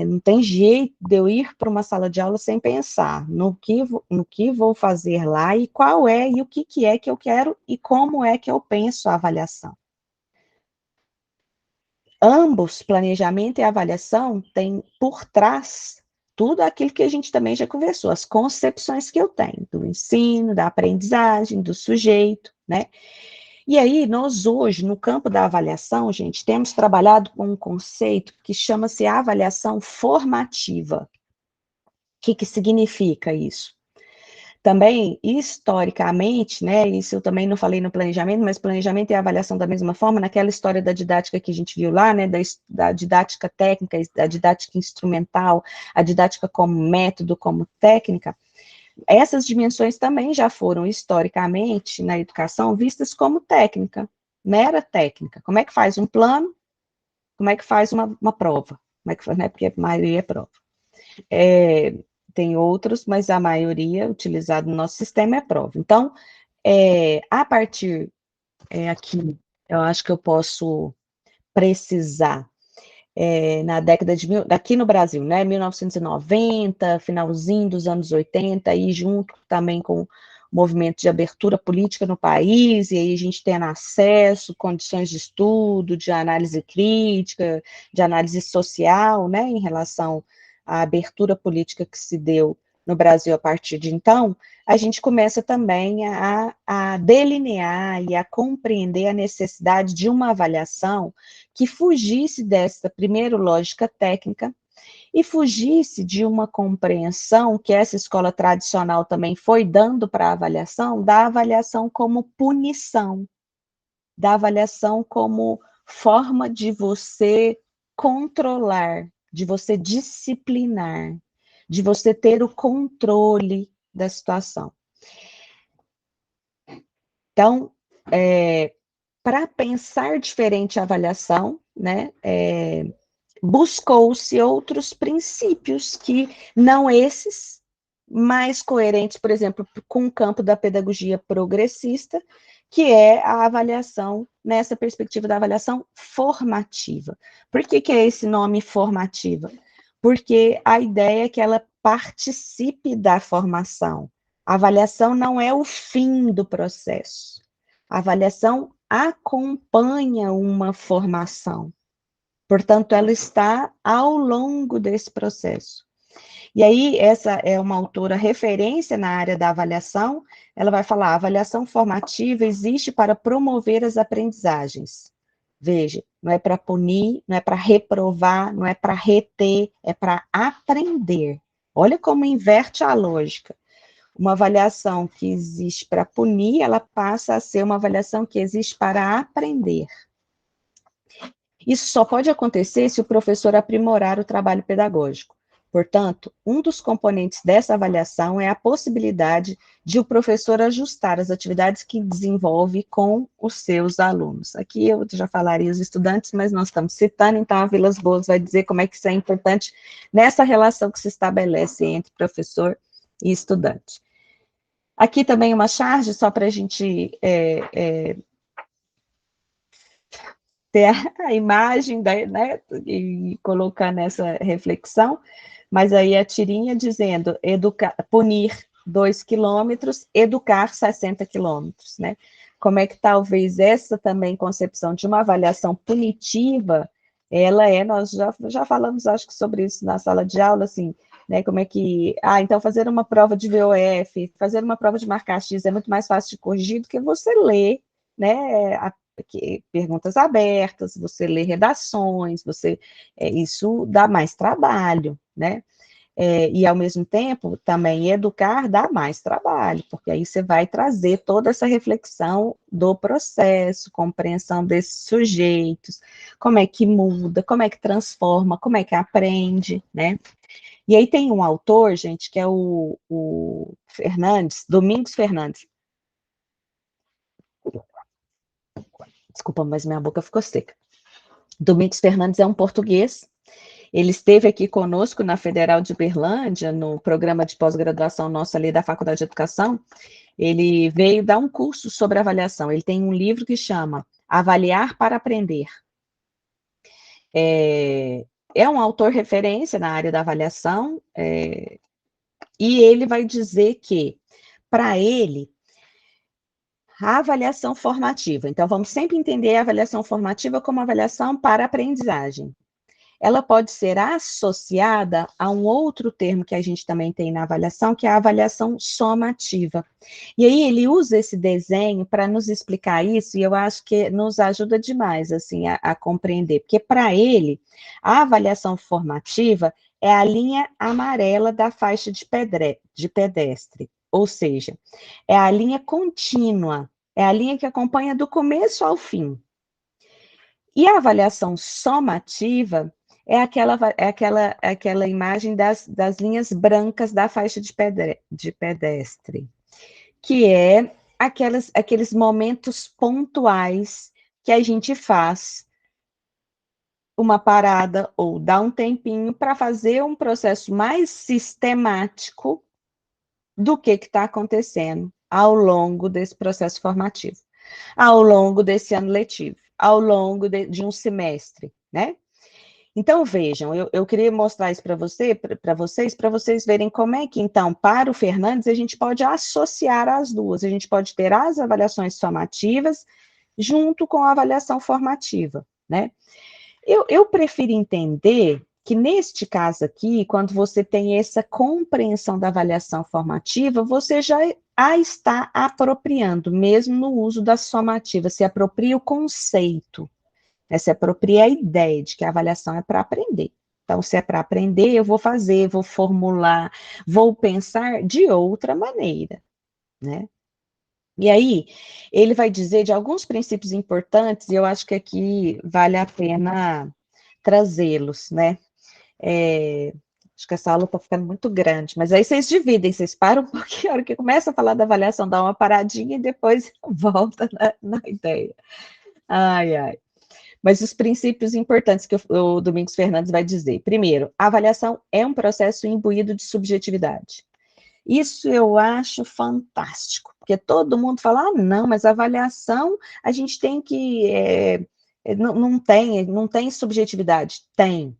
Não tem jeito de eu ir para uma sala de aula sem pensar no que vou fazer lá e qual é e o que é que eu quero e como é que eu penso a avaliação. Ambos, planejamento e avaliação, têm por trás tudo aquilo que a gente também já conversou, as concepções que eu tenho do ensino, da aprendizagem, do sujeito, né? E aí, nós hoje, no campo da avaliação, gente, temos trabalhado com um conceito que chama-se avaliação formativa. O que significa isso? Também, historicamente, né, isso eu também não falei no planejamento, mas planejamento e avaliação da mesma forma, naquela história da didática que a gente viu lá, né, da didática técnica, da didática instrumental, a didática como método, como técnica, essas dimensões também já foram, historicamente, na educação, vistas como técnica, mera técnica. Como é que faz um plano? Como é que faz uma prova? Como é que faz, né, porque a maioria é prova. Tem outros, mas a maioria utilizada no nosso sistema é prova. Então, a partir aqui, eu acho que eu posso precisar, na década aqui no Brasil, né, 1990, finalzinho dos anos 80, e junto também com o movimento de abertura política no país, e aí a gente tendo acesso, condições de estudo, de análise crítica, de análise social, né, em relação à abertura política que se deu no Brasil a partir de então, a gente começa também a delinear e a compreender a necessidade de uma avaliação que fugisse dessa, primeiro, lógica técnica, e fugisse de uma compreensão que essa escola tradicional também foi dando para a avaliação, da avaliação como punição, da avaliação como forma de você controlar de você disciplinar, de você ter o controle da situação. Então, para pensar diferente a avaliação, né, buscou-se outros princípios que não esses, mais coerentes, por exemplo, com o campo da pedagogia progressista, que é a avaliação, nessa perspectiva da avaliação formativa. Por que é esse nome formativa? Porque a ideia é que ela participe da formação. A avaliação não é o fim do processo. A avaliação acompanha uma formação. Portanto, ela está ao longo desse processo. E aí, essa é uma autora referência na área da avaliação, ela vai falar, a avaliação formativa existe para promover as aprendizagens. Veja, não é para punir, não é para reprovar, não é para reter, é para aprender. Olha como inverte a lógica. Uma avaliação que existe para punir, ela passa a ser uma avaliação que existe para aprender. Isso só pode acontecer se o professor aprimorar o trabalho pedagógico. Portanto, um dos componentes dessa avaliação é a possibilidade de o professor ajustar as atividades que desenvolve com os seus alunos. Aqui eu já falaria os estudantes, mas nós estamos citando, então a Vilas Boas vai dizer como é que isso é importante nessa relação que se estabelece entre professor e estudante. Aqui também uma charge, só para a gente ter a imagem, né, e colocar nessa reflexão, mas aí a tirinha dizendo, punir 2 quilômetros, educar 60 quilômetros, né? Como é que talvez essa também concepção de uma avaliação punitiva, nós já falamos, acho que sobre isso na sala de aula, assim, né, como é que, então fazer uma prova de VOF, fazer uma prova de marcar X é muito mais fácil de corrigir do que você ler, né, perguntas abertas, você lê redações, isso dá mais trabalho, né? E, ao mesmo tempo, também educar dá mais trabalho, porque aí você vai trazer toda essa reflexão do processo, compreensão desses sujeitos, como é que muda, como é que transforma, como é que aprende, né? E aí tem um autor, gente, que é o Fernandes, Domingos Fernandes. Desculpa, mas minha boca ficou seca. Domingos Fernandes é um português. Ele esteve aqui conosco na Federal de Uberlândia, no programa de pós-graduação nosso ali da Faculdade de Educação. Ele veio dar um curso sobre avaliação. Ele tem um livro que chama Avaliar para Aprender. É um autor referência na área da avaliação, e ele vai dizer que, para ele, a avaliação formativa, então vamos sempre entender a avaliação formativa como avaliação para aprendizagem. Ela pode ser associada a um outro termo que a gente também tem na avaliação, que é a avaliação somativa. E aí ele usa esse desenho para nos explicar isso, e eu acho que nos ajuda demais, assim, a compreender, porque para ele, a avaliação formativa é a linha amarela da faixa de pedestre, ou seja, é a linha contínua, é a linha que acompanha do começo ao fim. E a avaliação somativa é aquela imagem das linhas brancas da faixa de pedestre, que é aqueles momentos pontuais que a gente faz uma parada ou dá um tempinho para fazer um processo mais sistemático do que está acontecendo ao longo desse processo formativo, ao longo desse ano letivo, ao longo de um semestre, né? Então, vejam, eu queria mostrar isso para vocês verem como é que, então, para o Fernandes, a gente pode associar as duas, a gente pode ter as avaliações somativas junto com a avaliação formativa, né? Eu prefiro entender que, neste caso aqui, quando você tem essa compreensão da avaliação formativa, você já a está apropriando, mesmo no uso da somativa, se apropria o conceito, né, se apropria a ideia de que a avaliação é para aprender. Então, se é para aprender, eu vou fazer, vou formular, vou pensar de outra maneira, né? E aí, ele vai dizer de alguns princípios importantes, e eu acho que aqui vale a pena trazê-los, né? Acho que essa aula está ficando muito grande, mas aí vocês dividem, vocês param um pouquinho, a hora que começa a falar da avaliação, dá uma paradinha e depois volta na ideia. Ai, ai. Mas os princípios importantes que o Domingos Fernandes vai dizer. Primeiro, a avaliação é um processo imbuído de subjetividade. Isso eu acho fantástico, porque todo mundo fala, ah, não, mas a avaliação, a gente tem que, não tem subjetividade. Tem.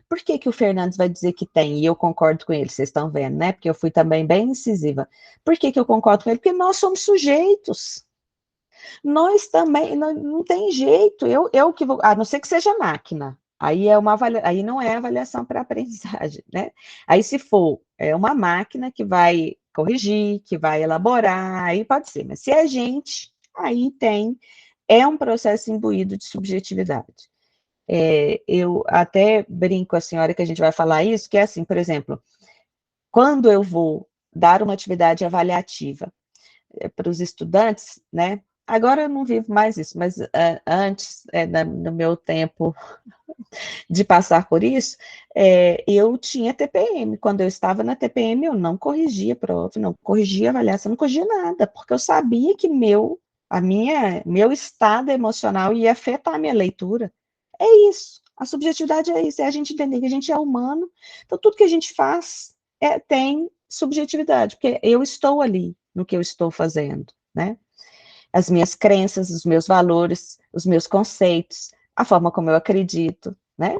Por que que o Fernandes vai dizer que tem? E eu concordo com ele, vocês estão vendo, né? Porque eu fui também bem incisiva. Por que que eu concordo com ele? Porque nós somos sujeitos. Nós também, não tem jeito, eu que vou, a não ser que seja máquina, aí aí não é avaliação para aprendizagem, né? Aí se for, é uma máquina que vai corrigir, que vai elaborar, aí pode ser, mas se é gente, aí é um processo imbuído de subjetividade. Eu até brinco com a senhora que a gente vai falar isso, que é assim, por exemplo, quando eu vou dar uma atividade avaliativa, para os estudantes, né? Agora eu não vivo mais isso, mas antes, no meu tempo de passar por isso, eu tinha TPM. Quando eu estava na TPM, eu não corrigia prova, não corrigia avaliação, não corrigia nada, porque eu sabia que meu estado emocional ia afetar a minha leitura. É isso. A subjetividade é isso, é a gente entender que a gente é humano, então tudo que a gente faz tem subjetividade, porque eu estou ali no que eu estou fazendo, né? As minhas crenças, os meus valores, os meus conceitos, a forma como eu acredito, né?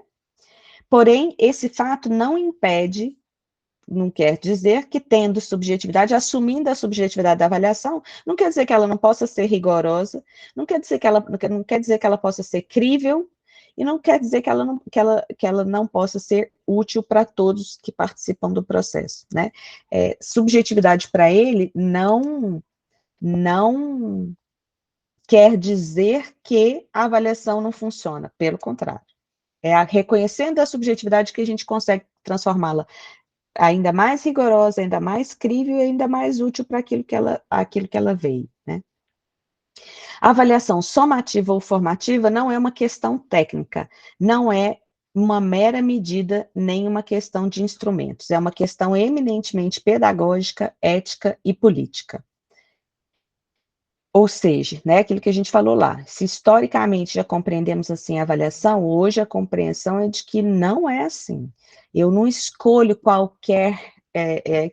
Porém, esse fato não impede, não quer dizer que tendo subjetividade, assumindo a subjetividade da avaliação, não quer dizer que ela não possa ser rigorosa, não quer dizer que ela possa ser crível, e não quer dizer que ela não possa ser útil para todos que participam do processo, né? Subjetividade para ele não quer dizer que a avaliação não funciona, pelo contrário. Reconhecendo a subjetividade que a gente consegue transformá-la ainda mais rigorosa, ainda mais crível e ainda mais útil para aquilo que ela veio, né? A avaliação somativa ou formativa não é uma questão técnica, não é uma mera medida, nem uma questão de instrumentos, é uma questão eminentemente pedagógica, ética e política. Ou seja, né, aquilo que a gente falou lá, se historicamente já compreendemos assim a avaliação, hoje a compreensão é de que não é assim. Eu não escolho qualquer,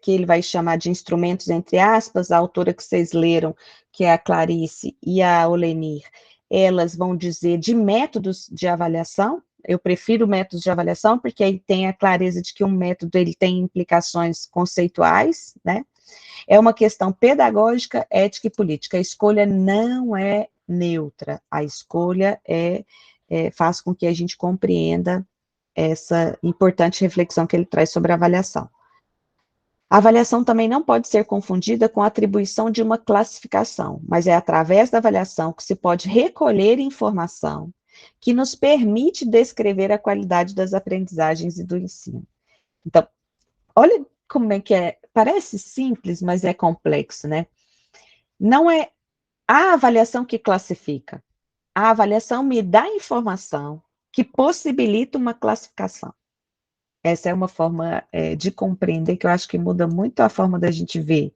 que ele vai chamar de instrumentos, entre aspas, a autora que vocês leram, que é a Clarice e a Olenir, elas vão dizer de métodos de avaliação. Eu prefiro métodos de avaliação, porque aí tem a clareza de que um método ele tem implicações conceituais, né? É uma questão pedagógica, ética e política. A escolha não é neutra. A escolha faz com que a gente compreenda essa importante reflexão que ele traz sobre a avaliação. A avaliação também não pode ser confundida com a atribuição de uma classificação, mas é através da avaliação que se pode recolher informação que nos permite descrever a qualidade das aprendizagens e do ensino. Então, olha como é que é, parece simples, mas é complexo, né? Não é a avaliação que classifica, a avaliação me dá informação que possibilita uma classificação. Essa é uma forma de compreender que eu acho que muda muito a forma da gente ver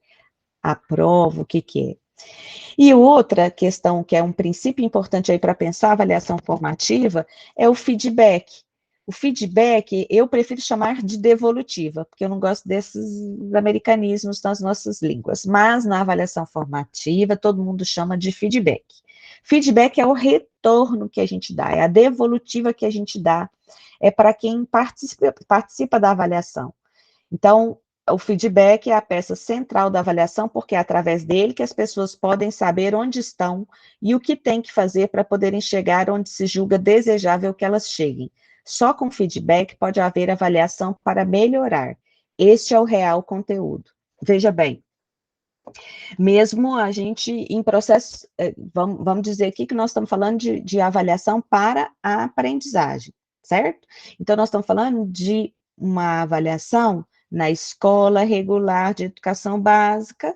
a prova, o que que é. E outra questão que é um princípio importante aí para pensar a avaliação formativa é o feedback. O feedback eu prefiro chamar de devolutiva, porque eu não gosto desses americanismos nas nossas línguas, mas na avaliação formativa todo mundo chama de feedback. Feedback é o retorno que a gente dá, é a devolutiva que a gente dá, é para quem participa da avaliação. Então, o feedback é a peça central da avaliação, porque é através dele que as pessoas podem saber onde estão e o que têm que fazer para poderem chegar onde se julga desejável que elas cheguem. Só com feedback pode haver avaliação para melhorar. Este é o real conteúdo. Veja bem, mesmo a gente em processo, vamos dizer aqui que nós estamos falando de avaliação para a aprendizagem, certo? Então, nós estamos falando de uma avaliação na escola regular de educação básica,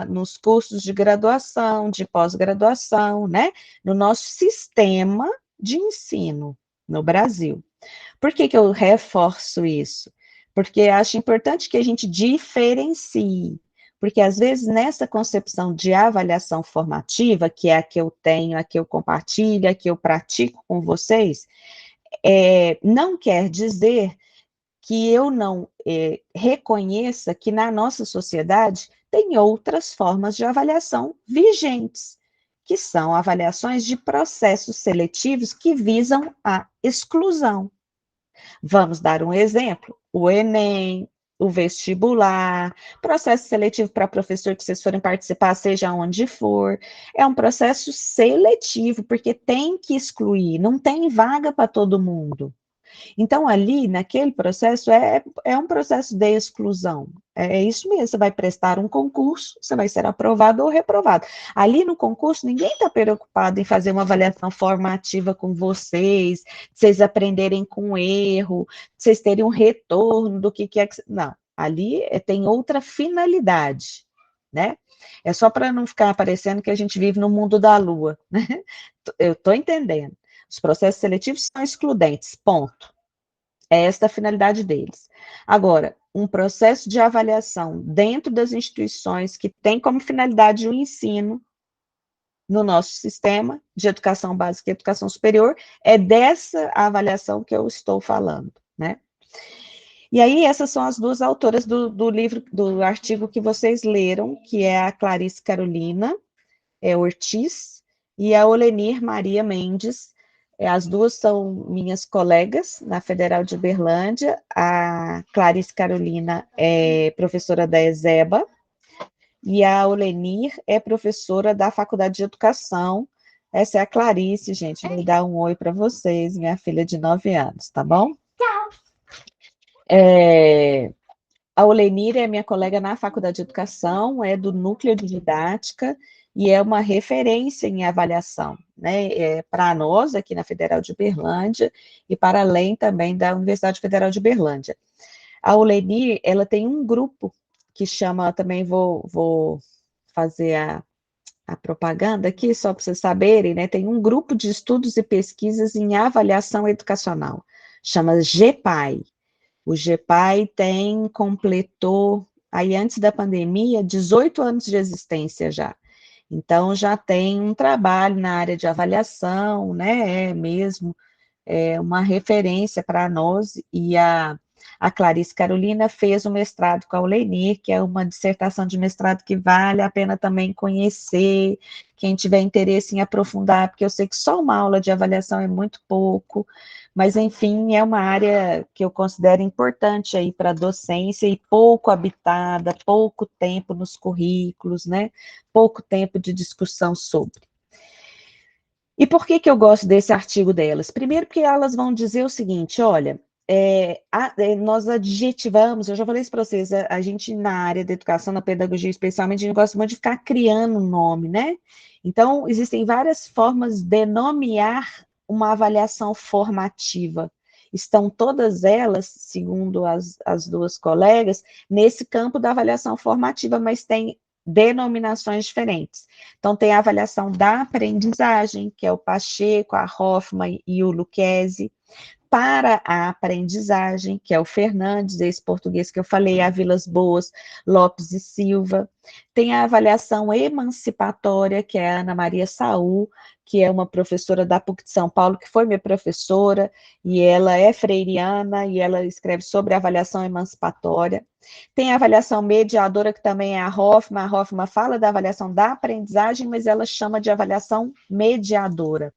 nos cursos de graduação, de pós-graduação, né? No nosso sistema de ensino no Brasil. Por que que eu reforço isso? Porque acho importante que a gente diferencie, porque às vezes nessa concepção de avaliação formativa, que é a que eu tenho, a que eu compartilho, a que eu pratico com vocês, não quer dizer que eu não reconheça que na nossa sociedade tem outras formas de avaliação vigentes, que são avaliações de processos seletivos que visam a exclusão. Vamos dar um exemplo: o Enem, o vestibular, processo seletivo para professor que vocês forem participar, seja onde for, é um processo seletivo, porque tem que excluir, não tem vaga para todo mundo. Então, ali, naquele processo, é um processo de exclusão. É isso mesmo, você vai prestar um concurso, você vai ser aprovado ou reprovado. Ali no concurso, ninguém está preocupado em fazer uma avaliação formativa com vocês aprenderem com erro, vocês terem um retorno do que é que... Não, ali tem outra finalidade, né? É só para não ficar parecendo que a gente vive no mundo da lua, né? Eu estou entendendo. Os processos seletivos são excludentes, ponto. É esta a finalidade deles. Agora, um processo de avaliação dentro das instituições que tem como finalidade o ensino no nosso sistema de educação básica e educação superior, é dessa avaliação que eu estou falando, né? E aí, essas são as duas autoras do livro, do artigo que vocês leram, que é a Clarice Carolina Ortiz e a Olenir Maria Mendes. As duas são minhas colegas na Federal de Uberlândia. A Clarice Carolina é professora da ESEBA e a Olenir é professora da Faculdade de Educação. Essa é a Clarice, gente. Vou dar um oi para vocês, minha filha de 9 anos, tá bom? A Olenir é minha colega na Faculdade de Educação, é do Núcleo de Didática e é uma referência em avaliação, né, para nós aqui na Federal de Uberlândia e para além também da Universidade Federal de Uberlândia. A Olenir, ela tem um grupo que chama, também vou fazer a propaganda aqui, só para vocês saberem, né, tem um grupo de estudos e pesquisas em avaliação educacional, chama GEPAI. O GEPAI completou, aí antes da pandemia, 18 anos de existência já. Então, já tem um trabalho na área de avaliação, né, mesmo uma referência para nós, e a Clarice Carolina fez um mestrado com a Olenir, que é uma dissertação de mestrado que vale a pena também conhecer, quem tiver interesse em aprofundar, porque eu sei que só uma aula de avaliação é muito pouco, mas, enfim, é uma área que eu considero importante aí para a docência e pouco habitada, pouco tempo nos currículos, né? Pouco tempo de discussão sobre. E por que eu gosto desse artigo delas? Primeiro porque elas vão dizer o seguinte, olha, nós adjetivamos, eu já falei isso para vocês, a gente na área da educação, na pedagogia especialmente, a gente gosta muito de ficar criando um nome, né? Então, existem várias formas de nomear uma avaliação formativa. Estão todas elas, segundo as duas colegas, nesse campo da avaliação formativa, mas tem denominações diferentes. Então, tem a avaliação da aprendizagem, que é o Pacheco, a Hoffman e o Lucchesi, para a aprendizagem, que é o Fernandes, esse português que eu falei, a Vilas Boas, Lopes e Silva. Tem a avaliação emancipatória, que é a Ana Maria Saul, que é uma professora da PUC de São Paulo, que foi minha professora, e ela é freiriana, e ela escreve sobre a avaliação emancipatória. Tem a avaliação mediadora, que também é a Hoffman fala da avaliação da aprendizagem, mas ela chama de avaliação mediadora.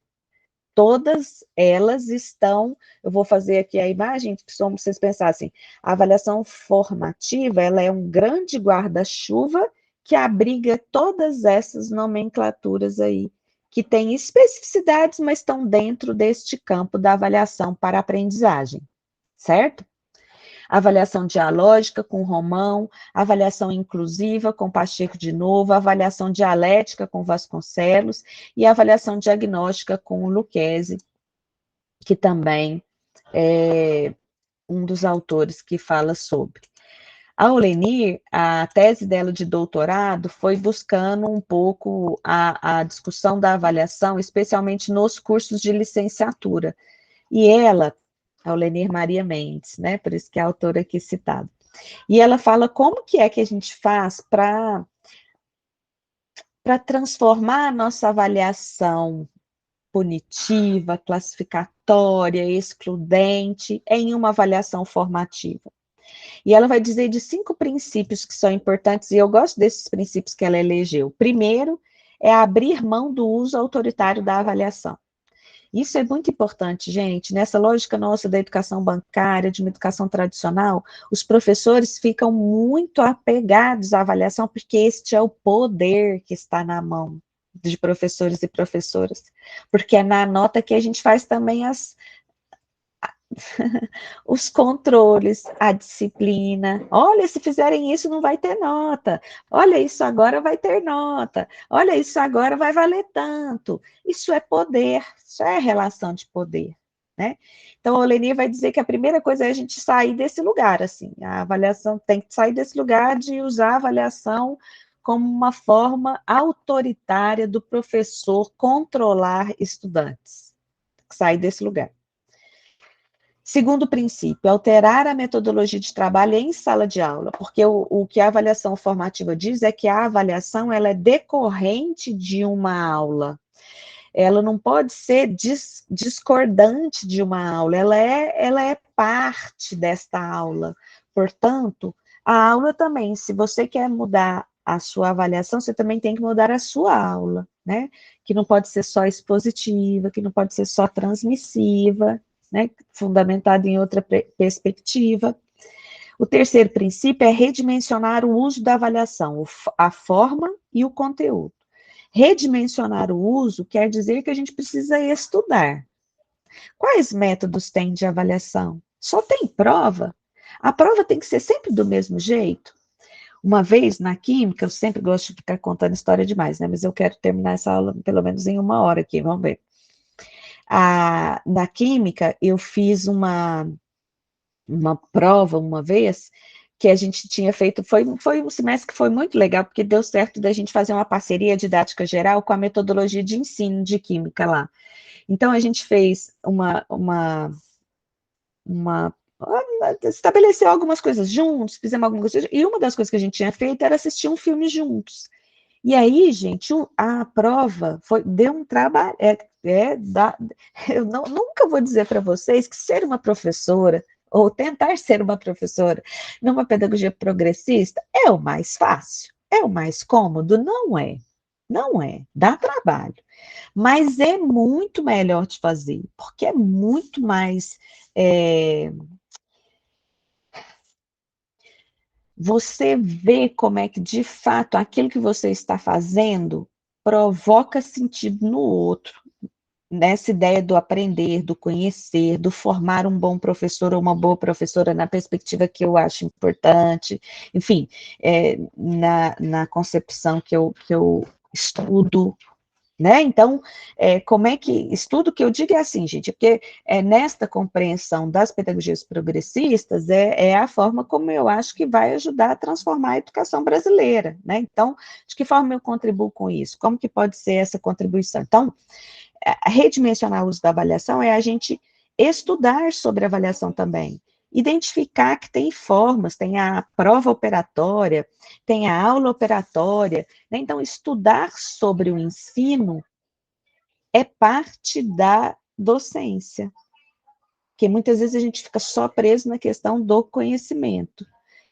Todas elas estão, eu vou fazer aqui a imagem, que só vocês pensassem, a avaliação formativa, ela é um grande guarda-chuva que abriga todas essas nomenclaturas aí, que têm especificidades, mas estão dentro deste campo da avaliação para aprendizagem, certo? Avaliação dialógica com Romão, avaliação inclusiva com Pacheco de novo, avaliação dialética com Vasconcelos e avaliação diagnóstica com o Lucchesi, que também é um dos autores que fala sobre. A Olenir, a tese dela de doutorado foi buscando um pouco a discussão da avaliação, especialmente nos cursos de licenciatura. E ela É o Lenir Maria Mendes, né? Por isso que é a autora aqui citada. E ela fala como que é que a gente faz para transformar a nossa avaliação punitiva, classificatória, excludente, em uma avaliação formativa. E ela vai dizer de 5 princípios que são importantes, e eu gosto desses princípios que ela elegeu. Primeiro, é abrir mão do uso autoritário da avaliação. Isso é muito importante, gente. Nessa lógica nossa da educação bancária, de uma educação tradicional, os professores ficam muito apegados à avaliação, porque este é o poder que está na mão de professores e professoras. Porque é na nota que a gente faz também os controles, a disciplina. Olha, se fizerem isso, não vai ter nota. Olha, isso agora vai ter nota. Olha, isso agora vai valer tanto. Isso é poder, isso é relação de poder, né? Então, a Oleni vai dizer que a primeira coisa é a gente sair desse lugar, assim. A avaliação tem que sair desse lugar de usar a avaliação como uma forma autoritária do professor controlar estudantes. Sair desse lugar. Segundo princípio, alterar a metodologia de trabalho em sala de aula, porque o que a avaliação formativa diz é que a avaliação ela é decorrente de uma aula. Ela não pode ser discordante de uma aula, ela é parte desta aula. Portanto, a aula também, se você quer mudar a sua avaliação, você também tem que mudar a sua aula, né? Que não pode ser só expositiva, que não pode ser só transmissiva, né, fundamentado em outra perspectiva. O terceiro princípio é redimensionar o uso da avaliação, a forma e o conteúdo. Redimensionar o uso quer dizer que a gente precisa estudar. Quais métodos tem de avaliação? Só tem prova? A prova tem que ser sempre do mesmo jeito? Uma vez na química, eu sempre gosto de ficar contando história demais, né? Mas eu quero terminar essa aula pelo menos em 1 hora aqui, vamos ver. Na química, eu fiz uma prova uma vez que a gente tinha feito, foi um semestre que foi muito legal, porque deu certo da gente fazer uma parceria didática geral com a metodologia de ensino de química lá. Então, a gente fez estabeleceu algumas coisas juntos, fizemos algumas coisas, e uma das coisas que a gente tinha feito era assistir um filme juntos. E aí, gente, a prova deu um trabalho. Eu nunca vou dizer para vocês que ser uma professora, ou tentar ser uma professora, numa pedagogia progressista, é o mais fácil, é o mais cômodo? Não é. Não é. Dá trabalho. Mas é muito melhor de fazer, porque é muito mais. Você vê como é que, de fato, aquilo que você está fazendo provoca sentido no outro, nessa ideia do aprender, do conhecer, do formar um bom professor ou uma boa professora na perspectiva que eu acho importante, enfim, na concepção que eu estudo, né? Então, como é que estudo que eu digo é assim, gente, porque nesta compreensão das pedagogias progressistas é a forma como eu acho que vai ajudar a transformar a educação brasileira, né? Então, de que forma eu contribuo com isso? Como que pode ser essa contribuição? Então, redimensionar o uso da avaliação é a gente estudar sobre avaliação também, identificar que tem formas, tem a prova operatória, tem a aula operatória, né? Então, estudar sobre o ensino é parte da docência, porque muitas vezes a gente fica só preso na questão do conhecimento.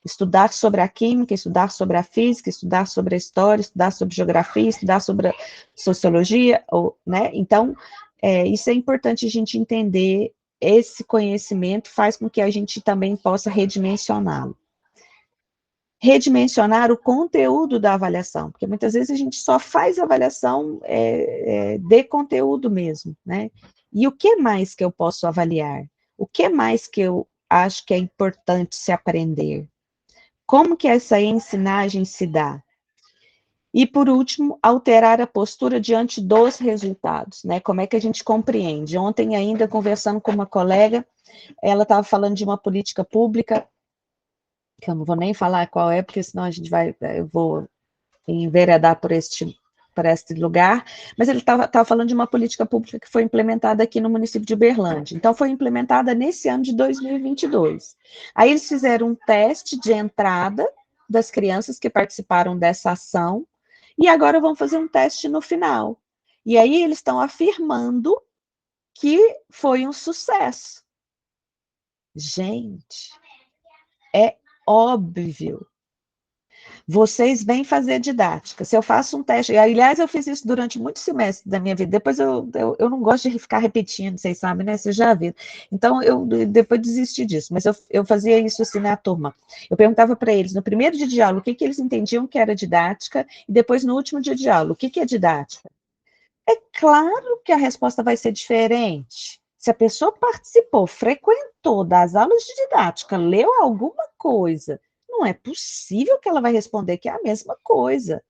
Estudar sobre a química, estudar sobre a física, estudar sobre a história, estudar sobre geografia, estudar sobre a sociologia, né? Então, isso é importante a gente entender, esse conhecimento faz com que a gente também possa redimensioná-lo. Redimensionar o conteúdo da avaliação, porque muitas vezes a gente só faz avaliação de conteúdo mesmo, né? E o que mais que eu posso avaliar? O que mais que eu acho que é importante se aprender? Como que essa ensinagem se dá? E, por último, alterar a postura diante dos resultados, né? Como é que a gente compreende? Ontem, ainda conversando com uma colega, ela estava falando de uma política pública, que eu não vou nem falar qual é, porque senão eu vou enveredar por este para esse lugar, mas ele estava falando de uma política pública que foi implementada aqui no município de Uberlândia. Então, foi implementada nesse ano de 2022. Aí eles fizeram um teste de entrada das crianças que participaram dessa ação, e agora vão fazer um teste no final. E aí eles estão afirmando que foi um sucesso. Gente, é óbvio. Vocês vêm fazer didática. Se eu faço um teste, aliás, eu fiz isso durante muitos semestres da minha vida, depois eu não gosto de ficar repetindo, vocês sabem, né? Vocês já viram. Então, eu depois desisti disso, mas eu fazia isso assim na turma. Eu perguntava para eles, no primeiro dia de aula, o que eles entendiam que era didática, e depois, no último dia de aula, o que é didática? É claro que a resposta vai ser diferente. Se a pessoa participou, frequentou das aulas de didática, leu alguma coisa, não é possível que ela vai responder que é a mesma coisa.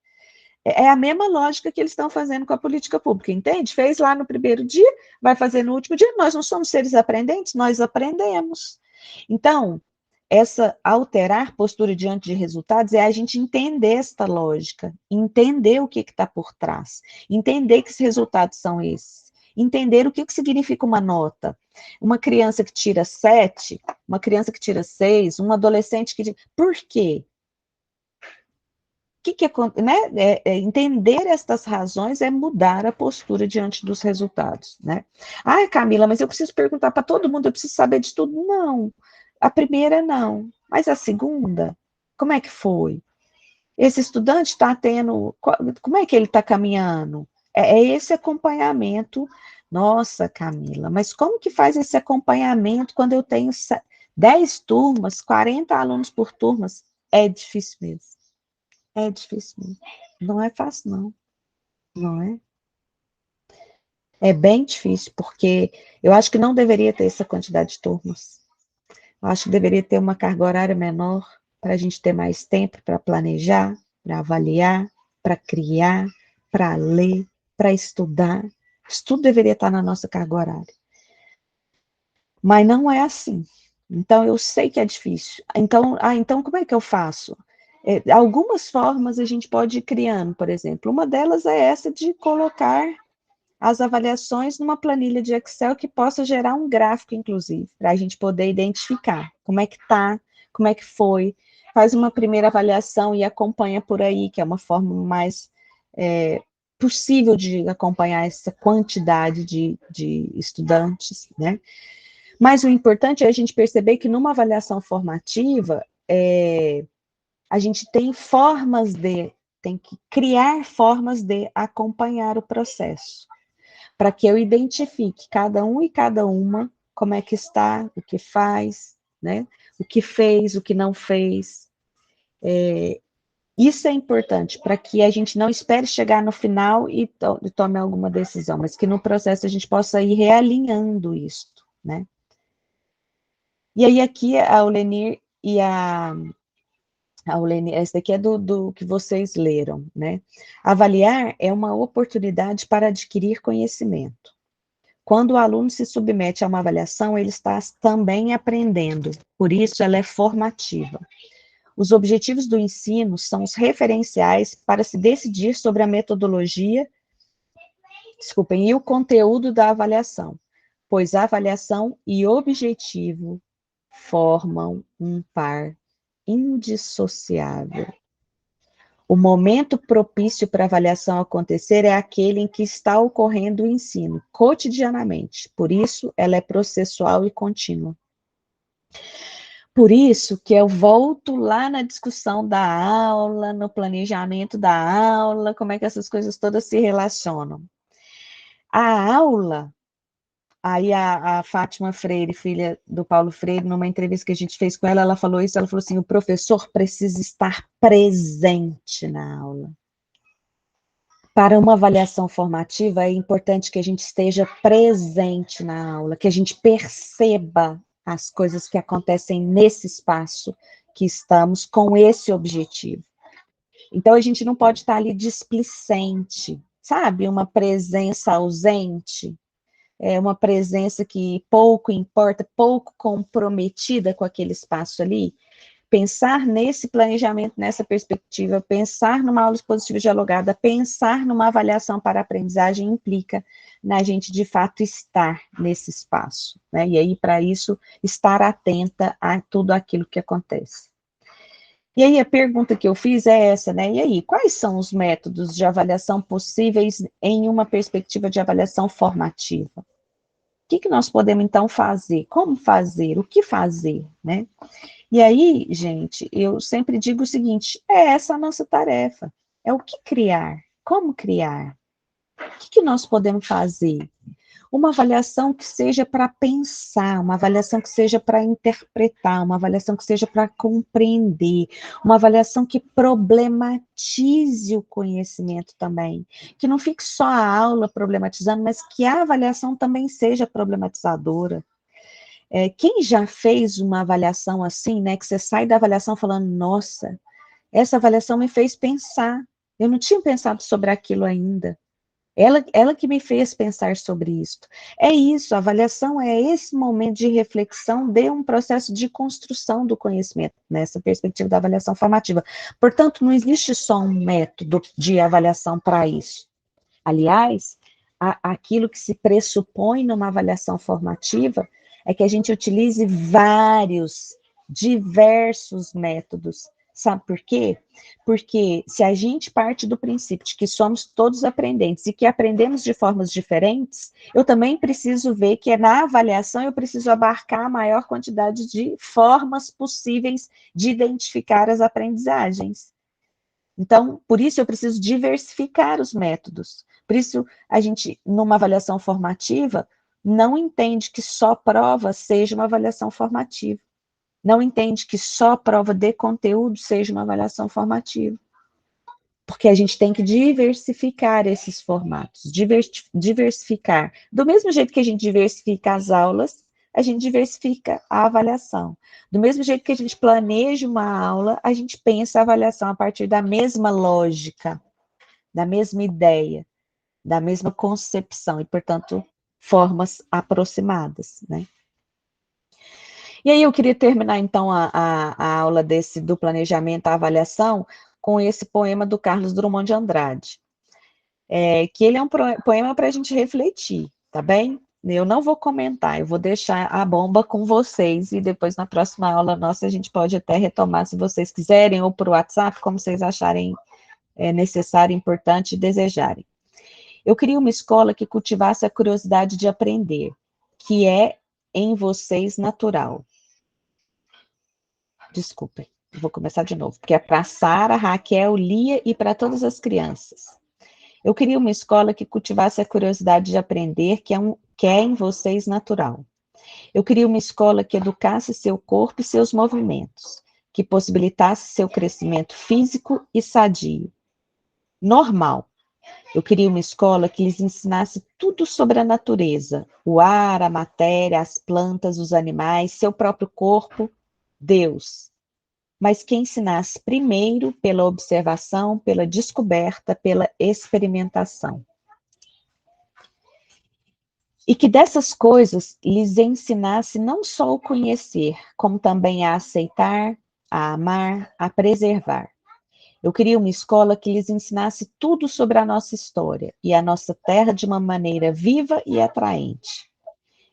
É a mesma lógica que eles estão fazendo com a política pública, entende? Fez lá no primeiro dia, vai fazer no último dia. Nós não somos seres aprendentes, nós aprendemos. Então, essa alterar postura diante de resultados é a gente entender esta lógica, entender o que está por trás, entender que os resultados são esses, entender o que significa uma nota. Uma criança que tira 7, uma criança que tira 6, um adolescente que... Por quê? Né? Entender estas razões é mudar a postura diante dos resultados, né? Ai, Camila, mas eu preciso perguntar para todo mundo, eu preciso saber de tudo. Não, a primeira não, mas a segunda, como é que foi? Esse estudante está tendo, como é que ele está caminhando? É esse acompanhamento. Nossa, Camila, mas como que faz esse acompanhamento quando eu tenho 10 turmas, 40 alunos por turmas? É difícil mesmo. É difícil mesmo. Não é fácil, não. Não é? É bem difícil, porque eu acho que não deveria ter essa quantidade de turmas. Eu acho que deveria ter uma carga horária menor, para a gente ter mais tempo para planejar, para avaliar, para criar, para ler, para estudar. Isso tudo deveria estar na nossa carga horária. Mas não é assim. Então, eu sei que é difícil. Então como é que eu faço? Algumas formas a gente pode ir criando, por exemplo. Uma delas é essa de colocar as avaliações numa planilha de Excel que possa gerar um gráfico, inclusive, para a gente poder identificar como é que está, como é que foi, faz uma primeira avaliação e acompanha por aí, que é uma forma mais possível de acompanhar essa quantidade de estudantes, né? Mas o importante é a gente perceber que numa avaliação formativa, a gente tem que criar formas de acompanhar o processo, para que eu identifique cada um e cada uma, como é que está, o que faz, né? O que fez, o que não fez. Isso é importante, para que a gente não espere chegar no final e tome alguma decisão, mas que no processo a gente possa ir realinhando isso, né? E aí aqui a Aulenir e a esse daqui é do que vocês leram, né? Avaliar é uma oportunidade para adquirir conhecimento. Quando o aluno se submete a uma avaliação, ele está também aprendendo, por isso ela é formativa. Os objetivos do ensino são os referenciais para se decidir sobre a metodologia, e o conteúdo da avaliação, pois a avaliação e objetivo formam um par indissociável. O momento propício para a avaliação acontecer é aquele em que está ocorrendo o ensino, cotidianamente. Por isso, ela é processual e contínua. Por isso que eu volto lá na discussão da aula, no planejamento da aula, como é que essas coisas todas se relacionam. A aula, aí a Fátima Freire, filha do Paulo Freire, numa entrevista que a gente fez com ela, ela falou isso, ela falou assim, o professor precisa estar presente na aula. Para uma avaliação formativa, é importante que a gente esteja presente na aula, que a gente perceba as coisas que acontecem nesse espaço que estamos com esse objetivo. Então, a gente não pode estar ali displicente, sabe? Uma presença ausente, uma presença que pouco importa, pouco comprometida com aquele espaço ali. pensar nesse planejamento, nessa perspectiva, pensar numa aula expositiva dialogada, pensar numa avaliação para aprendizagem implica na gente, de fato, estar nesse espaço, né? E aí, para isso, estar atenta a tudo aquilo que acontece. E aí, a pergunta que eu fiz é essa, né? E aí, quais são os métodos de avaliação possíveis em uma perspectiva de avaliação formativa? O que nós podemos, então, fazer? Como fazer? O que fazer, né? E aí, gente, eu sempre digo o seguinte, é essa a nossa tarefa, é o que criar, como criar, o que nós podemos fazer? Uma avaliação que seja para pensar, uma avaliação que seja para interpretar, uma avaliação que seja para compreender, uma avaliação que problematize o conhecimento também, que não fique só a aula problematizando, mas que a avaliação também seja problematizadora. Quem já fez uma avaliação assim, né, que você sai da avaliação falando, nossa, essa avaliação me fez pensar, eu não tinha pensado sobre aquilo ainda. Ela que me fez pensar sobre isso. É isso, a avaliação é esse momento de reflexão de um processo de construção do conhecimento, nessa perspectiva da avaliação formativa. Portanto, não existe só um método de avaliação para isso. Aliás, aquilo que se pressupõe numa avaliação formativa é que a gente utilize diversos métodos. Sabe por quê? Porque se a gente parte do princípio de que somos todos aprendentes e que aprendemos de formas diferentes, eu também preciso ver que na avaliação eu preciso abarcar a maior quantidade de formas possíveis de identificar as aprendizagens. Então, por isso eu preciso diversificar os métodos. Por isso, a gente, numa avaliação formativa, não entende que só prova seja uma avaliação formativa. Não entende que só prova de conteúdo seja uma avaliação formativa. Porque a gente tem que diversificar esses formatos, diversificar. Do mesmo jeito que a gente diversifica as aulas, a gente diversifica a avaliação. Do mesmo jeito que a gente planeja uma aula, a gente pensa a avaliação a partir da mesma lógica, da mesma ideia, da mesma concepção, e, portanto, formas aproximadas, né? E aí eu queria terminar, então, a aula do planejamento, a avaliação, com esse poema do Carlos Drummond de Andrade, que ele é um poema para a gente refletir, tá bem? Eu não vou comentar, eu vou deixar a bomba com vocês, e depois na próxima aula nossa a gente pode até retomar, se vocês quiserem, ou por WhatsApp, como vocês acharem necessário, importante e desejarem. Eu queria uma escola que cultivasse a curiosidade de aprender, que é em vocês natural. Desculpem, vou começar de novo, porque é para Sara, Raquel, Lia e para todas as crianças. Eu queria uma escola que cultivasse a curiosidade de aprender, que é em vocês natural. Eu queria uma escola que educasse seu corpo e seus movimentos, que possibilitasse seu crescimento físico e sadio. Normal. Eu queria uma escola que lhes ensinasse tudo sobre a natureza, o ar, a matéria, as plantas, os animais, seu próprio corpo, Deus. Mas que ensinasse primeiro pela observação, pela descoberta, pela experimentação. E que dessas coisas lhes ensinasse não só o conhecer, como também a aceitar, a amar, a preservar. Eu queria uma escola que lhes ensinasse tudo sobre a nossa história e a nossa terra de uma maneira viva e atraente.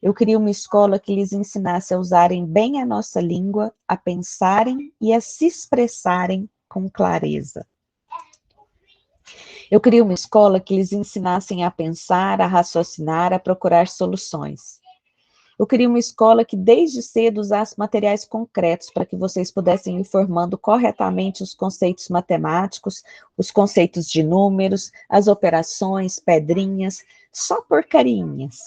Eu queria uma escola que lhes ensinasse a usarem bem a nossa língua, a pensarem e a se expressarem com clareza. Eu queria uma escola que lhes ensinassem a pensar, a raciocinar, a procurar soluções. Eu queria uma escola que desde cedo usasse materiais concretos para que vocês pudessem ir formando corretamente os conceitos matemáticos, os conceitos de números, as operações, pedrinhas, só porcarinhas,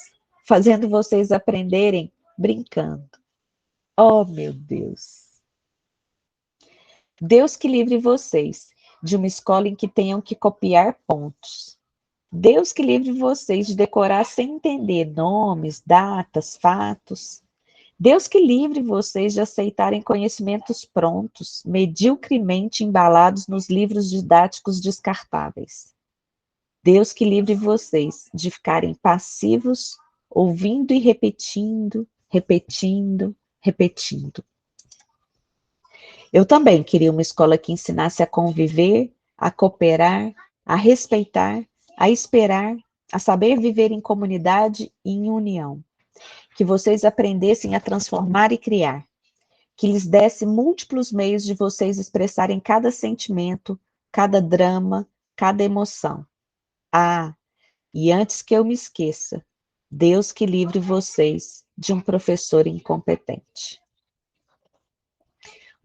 fazendo vocês aprenderem brincando. Oh, meu Deus! Deus que livre vocês de uma escola em que tenham que copiar pontos. Deus que livre vocês de decorar sem entender nomes, datas, fatos. Deus que livre vocês de aceitarem conhecimentos prontos, mediocremente embalados nos livros didáticos descartáveis. Deus que livre vocês de ficarem passivos, ouvindo e repetindo, repetindo, repetindo. Eu também queria uma escola que ensinasse a conviver, a cooperar, a respeitar, a esperar, a saber viver em comunidade e em união. Que vocês aprendessem a transformar e criar. Que lhes desse múltiplos meios de vocês expressarem cada sentimento, cada drama, cada emoção. Ah, e antes que eu me esqueça, Deus que livre vocês de um professor incompetente.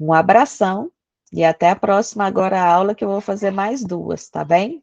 Um abração e até a próxima agora aula que eu vou fazer mais duas, tá bem?